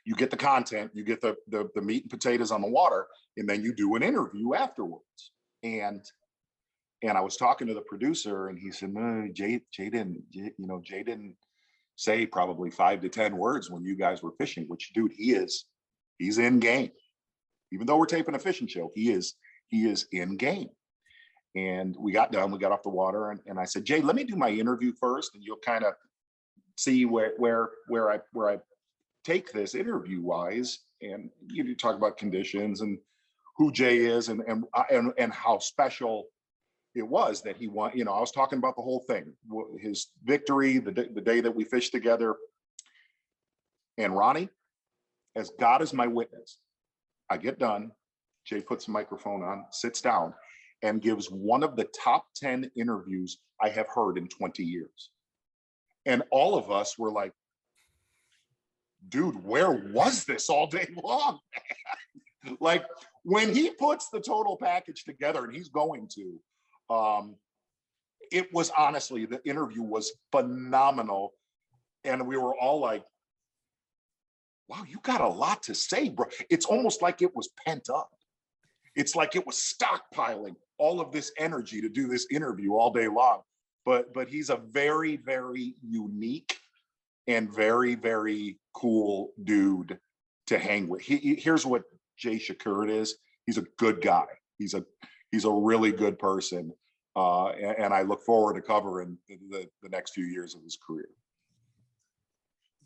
You get the content, you get the meat and potatoes on the water, and then you do an interview afterwards. And I was talking to the producer, and he said, no, Jay didn't say probably 5 to 10 words when you guys were fishing, which, dude, he's in game. Even though we're taping a fishing show, he is in game. And we got done, we got off the water, and I said, Jay, let me do my interview first, and you'll kind of see where I take this interview wise. And you talk about conditions and who Jay is and how special it was that he won. I was talking about the whole thing, his victory, the day that we fished together. And Ronnie, as God is my witness, I get done. Jay puts the microphone on, sits down, and gives one of the top 10 interviews I have heard in 20 years. And all of us were like, dude, where was this all day long? Like when he puts the total package together, and he's going to, it was honestly, the interview was phenomenal. And we were all like, wow, you got a lot to say, bro. It's almost like it was pent up. It's like it was stockpiling all of this energy to do this interview all day long. But he's a very, very unique and very, very cool dude to hang with. Here's what Jay Shakurit is. He's a good guy. He's a really good person. And I look forward to covering the next few years of his career.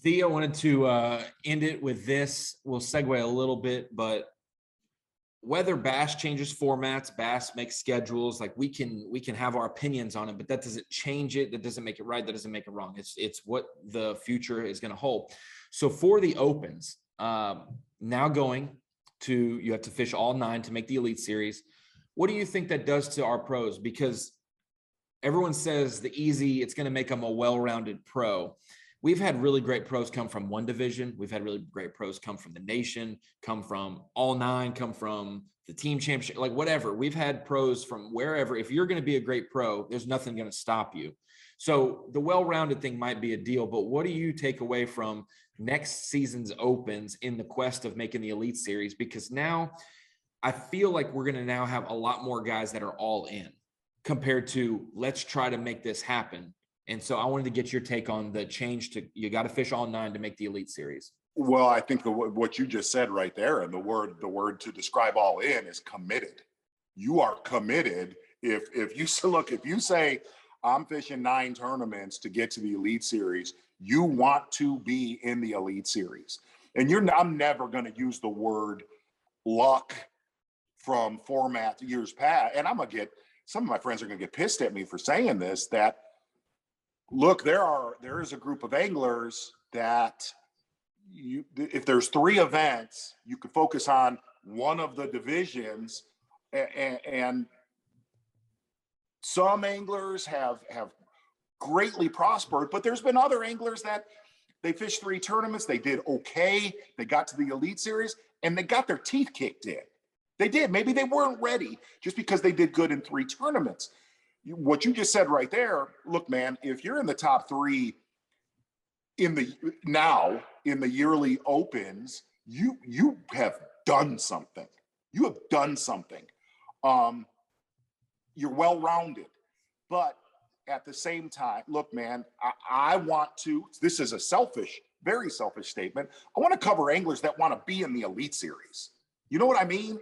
Theo, wanted to end it with this. We'll segue a little bit, but whether Bass changes formats, Bass makes schedules, like we can have our opinions on it, but that doesn't change it. That doesn't make it right. That doesn't make it wrong. It's what the future is going to hold. So for the opens, now going to, you have to fish all 9 to make the Elite Series. What do you think that does to our pros? Because everyone says the easy, it's going to make them a well-rounded pro. We've had really great pros come from one division. We've had really great pros come from the nation, come from all 9, come from the team championship, like whatever. We've had pros from wherever. If you're going to be a great pro, there's nothing going to stop you. So the well-rounded thing might be a deal, but what do you take away from next season's opens in the quest of making the Elite Series? Because now I feel like we're going to now have a lot more guys that are all in compared to let's try to make this happen. And so I wanted to get your take on the change to, you got to fish all 9 to make the Elite Series. Well, I think what you just said right there, and the word to describe all in is committed. You are committed. If you say I'm fishing 9 tournaments to get to the Elite Series, you want to be in the Elite Series. And I'm never going to use the word luck from format years past. And some of my friends are going to get pissed at me for saying this, that look, there is a group of anglers that if there's 3 events, you could focus on one of the divisions, and some anglers have greatly prospered, but there's been other anglers that they fished 3 tournaments, they did okay, they got to the Elite Series, and they got their teeth kicked in. They did. Maybe they weren't ready just because they did good in 3 tournaments. What you just said right there, look, man, if you're in the top 3 in the yearly opens, you have done something. You have done something. You're well-rounded. But at the same time, look, man, I want to, this is a very selfish statement. I want to cover anglers that want to be in the Elite Series. You know what I mean?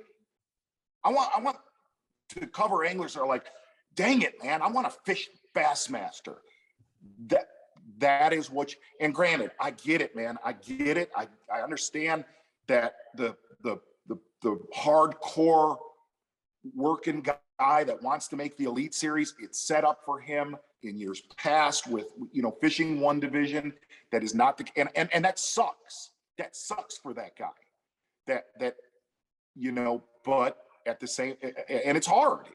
I want to cover anglers that are like, dang it, man, I want to fish Bassmaster. That is what and granted, I get it, man. I get it. I understand that the hardcore working guy that wants to make the Elite Series, it's set up for him in years past with, fishing one division that is not and that sucks. That sucks for that guy. But at the same, and it's hard.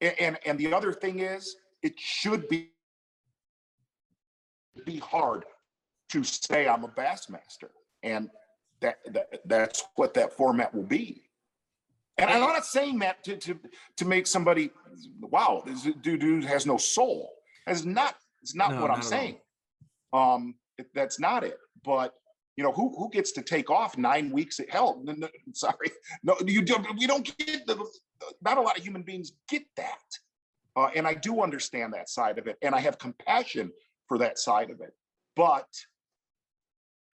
And the other thing is, it should be hard to say I'm a Bassmaster, and that's what that format will be. And I'm not saying that to make somebody, wow, this dude has no soul. It's not what I'm saying. That's not it. But who gets to take off 9 weeks? Hell, no, sorry, no, you don't. We don't get not a lot of human beings get that. And I do understand that side of it, and I have compassion for that side of it. But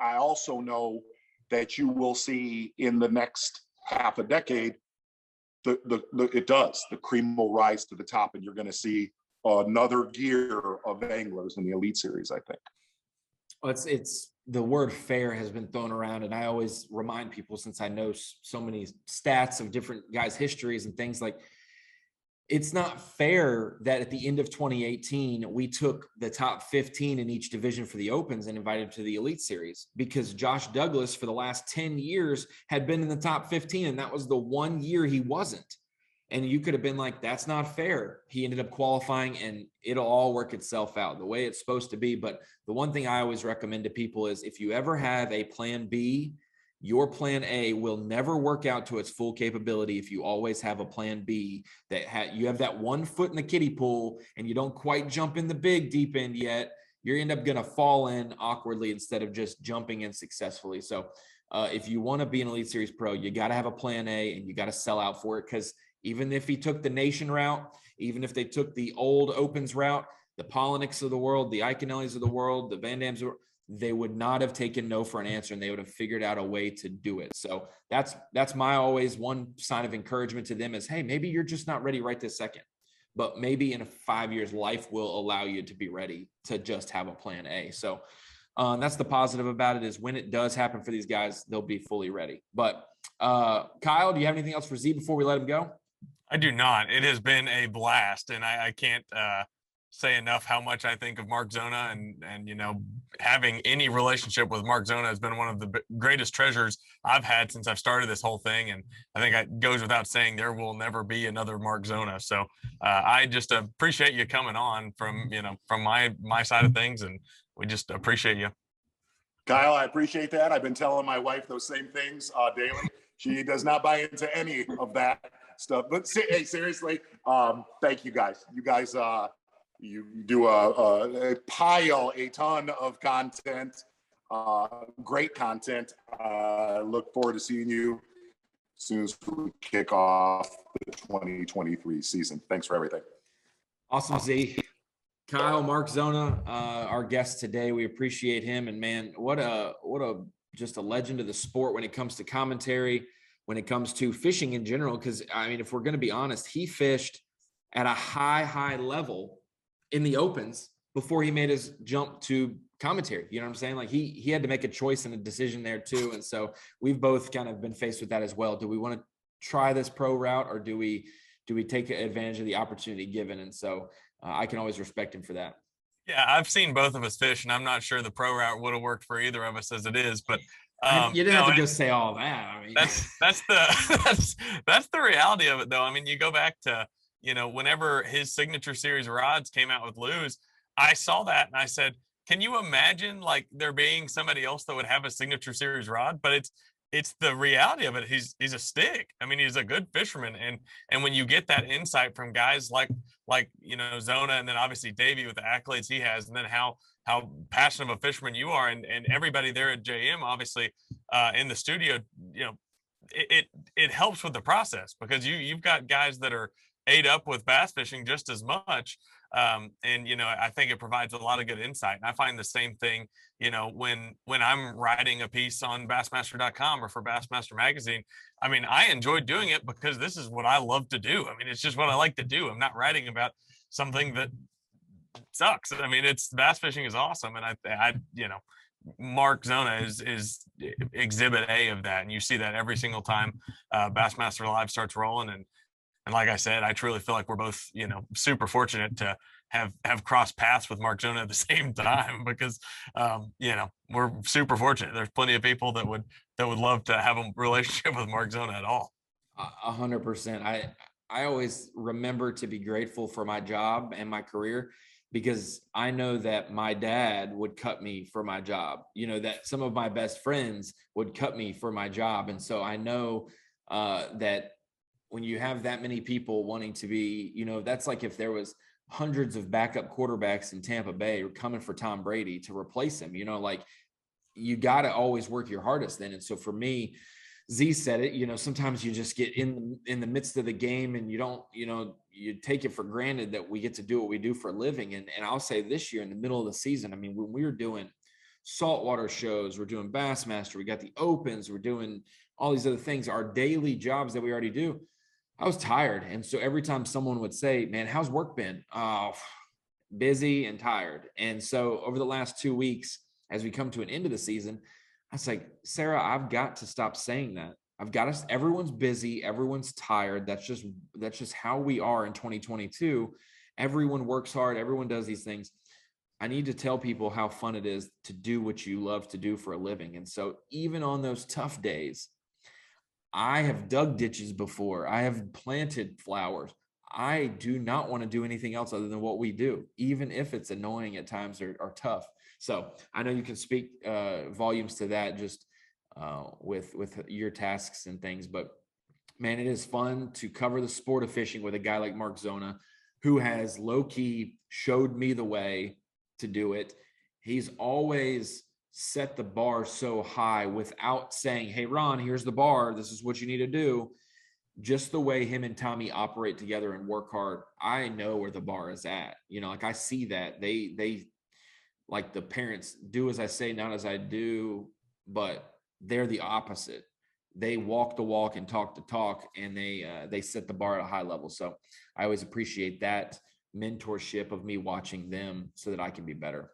I also know that you will see in the next half a decade, the cream will rise to the top, and you're going to see another gear of anglers in the Elite Series, I think. Well, it's the word fair has been thrown around, and I always remind people, since I know so many stats of different guys' histories and things, like, it's not fair that at the end of 2018, we took the top 15 in each division for the opens and invited to the Elite Series, because Josh Douglas for the last 10 years had been in the top 15. And that was the one year he wasn't. And you could have been like, that's not fair. He ended up qualifying, and it'll all work itself out the way it's supposed to be. But the one thing I always recommend to people is, if you ever have a plan B, your plan A will never work out to its full capability if you always have a plan B that you have that 1 foot in the kiddie pool and you don't quite jump in the big deep end yet. You end up going to fall in awkwardly instead of just jumping in successfully. So if you want to be an Elite Series pro, you got to have a plan A, and you got to sell out for it. Because even if he took the nation route, even if they took the old opens route, the Poliniks of the world, the Iconellis of the world, the Van Dams, they would not have taken no for an answer, and they would have figured out a way to do it. So that's my always one sign of encouragement to them is, hey, maybe you're just not ready right this second, but maybe in 5 years, life will allow you to be ready to just have a plan A. So that's the positive about it, is when it does happen for these guys, they'll be fully ready. But Kyle, do you have anything else for Z before we let him go? I do not. It has been a blast, and I can't say enough how much I think of Mark Zona, and having any relationship with Mark Zona has been one of the greatest treasures I've had since I've started this whole thing. And I think it goes without saying there will never be another Mark Zona. So I just appreciate you coming on from my side of things, and we just appreciate you. Kyle, I appreciate that. I've been telling my wife those same things daily. She does not buy into any of that stuff. But hey, seriously, thank you guys. You guys, you do a ton of content, great content. Look forward to seeing you as soon as we kick off the 2023 season. Thanks for everything. Awesome, Z. Kyle, Mark Zona, our guest today. We appreciate him, and man, what a just a legend of the sport when it comes to commentary, when it comes to fishing in general. Because I mean, if we're going to be honest, he fished at a high level in the opens before he made his jump to commentary. You know what I'm saying? Like he had to make a choice and a decision there too. And so we've both kind of been faced with that as well. Do we want to try this pro route, or do we take advantage of the opportunity given? And so I can always respect him for that. Yeah, I've seen both of us fish, and I'm not sure the pro route would have worked for either of us as it is. But you didn't have to just say all that. I mean, that's the reality of it, though. I mean, you go back to whenever his signature series rods came out with Lew's, I saw that and I said, can you imagine like there being somebody else that would have a signature series rod? But it's the reality of it. He's a stick. I mean, he's a good fisherman. And when you get that insight from guys like Zona, and then obviously Davey with the accolades he has, and then how passionate of a fisherman you are, and everybody there at JM, obviously in the studio, it helps with the process, because you've got guys that are ate up with bass fishing just as much. And I think it provides a lot of good insight. And I find the same thing, when I'm writing a piece on Bassmaster.com or for Bassmaster Magazine. I mean, I enjoy doing it because this is what I love to do. I mean, it's just what I like to do. I'm not writing about something that sucks. I mean, bass fishing is awesome. And I Mark Zona is exhibit A of that. And you see that every single time Bassmaster Live starts rolling. And like I said, I truly feel like we're both, super fortunate to have crossed paths with Mark Zona at the same time, because, we're super fortunate. There's plenty of people that would love to have a relationship with Mark Zona at all. 100%. I always remember to be grateful for my job and my career, because I know that my dad would cut me for my job, that some of my best friends would cut me for my job. And so I know that when you have that many people wanting to be, that's like if there was hundreds of backup quarterbacks in Tampa Bay coming for Tom Brady to replace him, like you got to always work your hardest then. And so for me, Z said it, sometimes you just get in the midst of the game and you don't, you take it for granted that we get to do what we do for a living. And I'll say this year in the middle of the season, I mean, when we were doing saltwater shows, we're doing Bassmaster, we got the opens, we're doing all these other things, our daily jobs that we already do, I was tired. And so every time someone would say, man, how's work been? Oh, busy and tired. And so over the last 2 weeks, as we come to an end of the season, I was like, Sarah, I've got to stop saying that. Everyone's busy. Everyone's tired. That's just how we are in 2022. Everyone works hard. Everyone does these things. I need to tell people how fun it is to do what you love to do for a living. And so even on those tough days, I have dug ditches before. I have planted flowers. I do not want to do anything else other than what we do, even if it's annoying at times or tough. So I know you can speak volumes to that just with your tasks and things. But man, it is fun to cover the sport of fishing with a guy like Mark Zona, who has low-key showed me the way to do it. He's always set the bar so high without saying, hey, Ron, here's the bar. This is what you need to do. Just the way him and Tommy operate together and work hard, I know where the bar is at. Like I see that they like the parents do as I say, not as I do, but they're the opposite. They walk the walk and talk the talk, and they set the bar at a high level. So I always appreciate that mentorship of me watching them so that I can be better.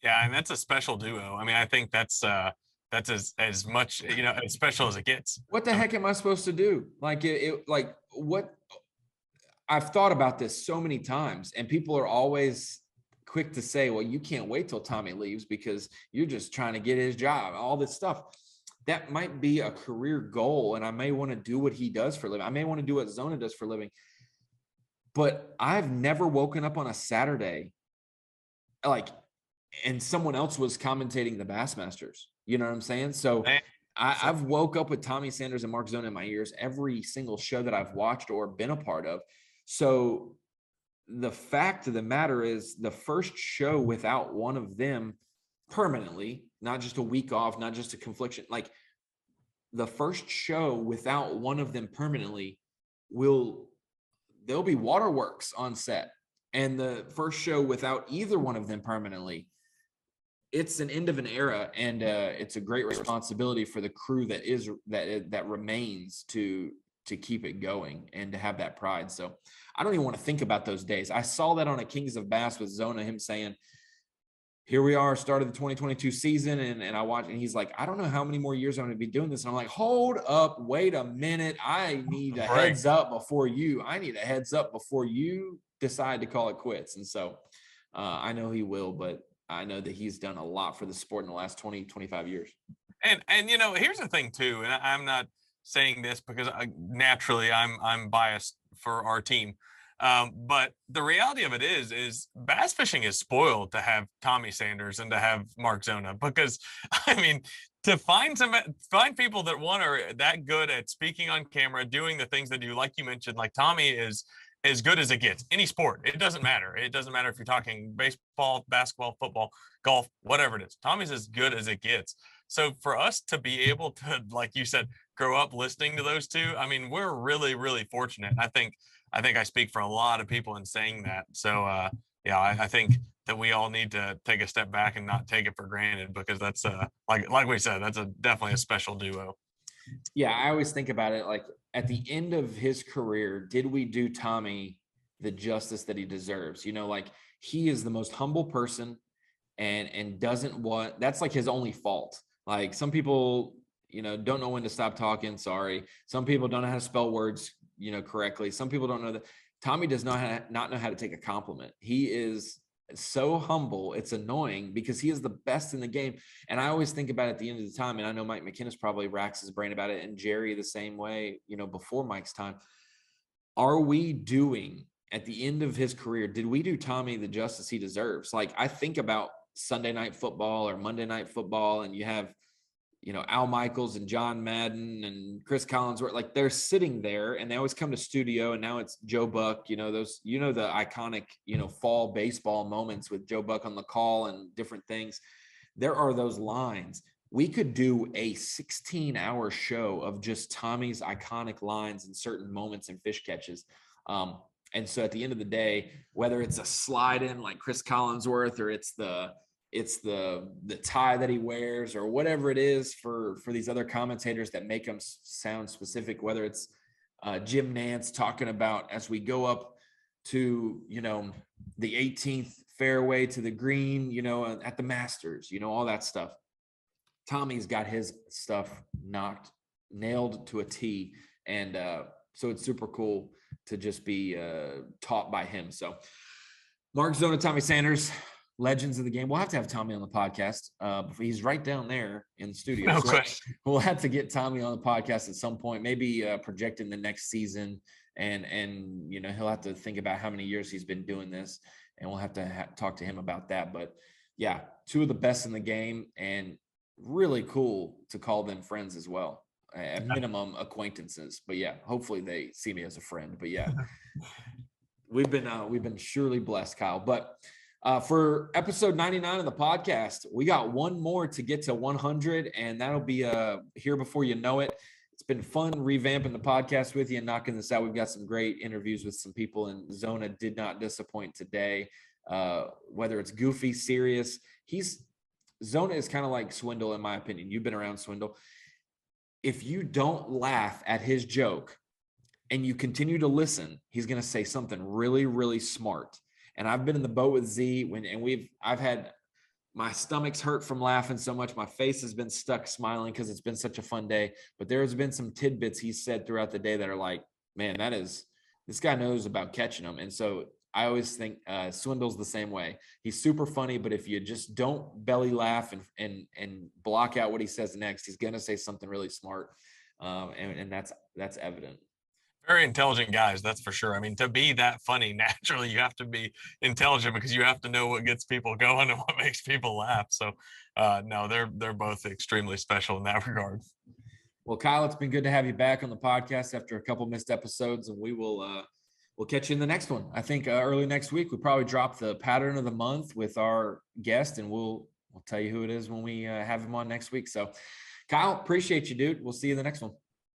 Yeah, and that's a special duo. I mean, I think that's that's as much, as special as it gets. What the heck am I supposed to do? Like what I've thought about this so many times, and people are always quick to say, well, you can't wait till Tommy leaves because you're just trying to get his job, all this stuff. That might be a career goal, and I may want to do what he does for a living. I may want to do what Zona does for a living. But I've never woken up on a Saturday and someone else was commentating the Bassmasters. You know what I'm saying? So I've woke up with Tommy Sanders and Mark Zona in my ears every single show that I've watched or been a part of. So the fact of the matter is, the first show without one of them permanently, not just a week off, not just a confliction, like the first show without one of them permanently there'll be waterworks on set. And the first show without either one of them permanently, it's an end of an era, and it's a great responsibility for the crew that remains to keep it going and to have that pride. So I don't even want to think about those days. I saw that on a Kings of Bass with Zona, him saying, here we are, started the 2022 season. And I watched, and he's like, I don't know how many more years I'm going to be doing this. And I'm like, hold up, wait a minute. I need a heads up before you decide to call it quits. And so I know he will, but I know that he's done a lot for the sport in the last 20, 25 years. And here's the thing too, and I'm not saying this because naturally I'm biased for our team. But the reality of it is bass fishing is spoiled to have Tommy Sanders and to have Mark Zona, because to find people that are that good at speaking on camera, doing the things that do, like you mentioned, like Tommy is as good as it gets. Any sport, it doesn't matter. It doesn't matter if you're talking baseball, basketball, football, golf, whatever it is. Tommy's as good as it gets. So for us to be able to, like you said, grow up listening to those two, we're really, really fortunate. I think I speak for a lot of people in saying that. So I think that we all need to take a step back and not take it for granted, because that's like we said, that's definitely a special duo. Yeah, I always think about it like, at the end of his career, did we do Tommy the justice that he deserves? He is the most humble person and doesn't want, that's like his only fault. Like, some people, don't know when to stop talking. Sorry. Some people don't know how to spell words, correctly. Some people don't know that. Tommy does not know how to take a compliment. He is so humble. It's annoying because he is the best in the game. And I always think about it at the end of the time, and I know Mike McKinnis probably racks his brain about it, and Jerry the same way, before Mike's time. Are we doing, at the end of his career, did we do Tommy the justice he deserves? Like, I think about Sunday Night Football or Monday Night Football, and you have, Al Michaels and John Madden and Chris Collinsworth, like, they're sitting there, and they always come to studio, and now it's Joe Buck, the iconic, fall baseball moments with Joe Buck on the call and different things. There are those lines. We could do a 16-hour show of just Tommy's iconic lines and certain moments and fish catches. And so at the end of the day, whether it's a slide in like Chris Collinsworth, or it's the tie that he wears, or whatever it is for these other commentators that make them sound specific, whether it's Jim Nance talking about, as we go up to, the 18th fairway to the green, at the Masters, all that stuff. Tommy's got his stuff nailed to a T. And so it's super cool to just be taught by him. So Mark Zona, Tommy Sanders, legends of the game. We'll have to have Tommy on the podcast. He's right down there in the studio. No so question. We'll have to get Tommy on the podcast at some point, maybe projecting the next season. And he'll have to think about how many years he's been doing this, and we'll have to talk to him about that. But yeah, two of the best in the game, and really cool to call them friends as well. At minimum, acquaintances. But yeah, hopefully they see me as a friend. But yeah, we've been surely blessed, Kyle. But for episode 99 of the podcast, we got one more to get to 100, and that'll be here before you know it. It's been fun revamping the podcast with you and knocking this out. We've got some great interviews with some people, and Zona did not disappoint today. Whether it's goofy, serious, Zona is kind of like Swindle, in my opinion. You've been around Swindle. If you don't laugh at his joke and you continue to listen, he's going to say something really, really smart. And I've been in the boat with Z I've had my stomach's hurt from laughing so much. My face has been stuck smiling because it's been such a fun day. But there has been some tidbits he said throughout the day that are like, man, this guy knows about catching them. And so I always think Swindle's the same way. He's super funny, but if you just don't belly laugh and block out what he says next, he's gonna say something really smart, and that's evident. Very intelligent guys, that's for sure. I mean, to be that funny, naturally, you have to be intelligent because you have to know what gets people going and what makes people laugh. So, no, they're both extremely special in that regard. Well, Kyle, it's been good to have you back on the podcast after a couple missed episodes, and we'll catch you in the next one. I think early next week we probably drop the pattern of the month with our guest, and we'll tell you who it is when we have him on next week. So, Kyle, appreciate you, dude. We'll see you in the next one.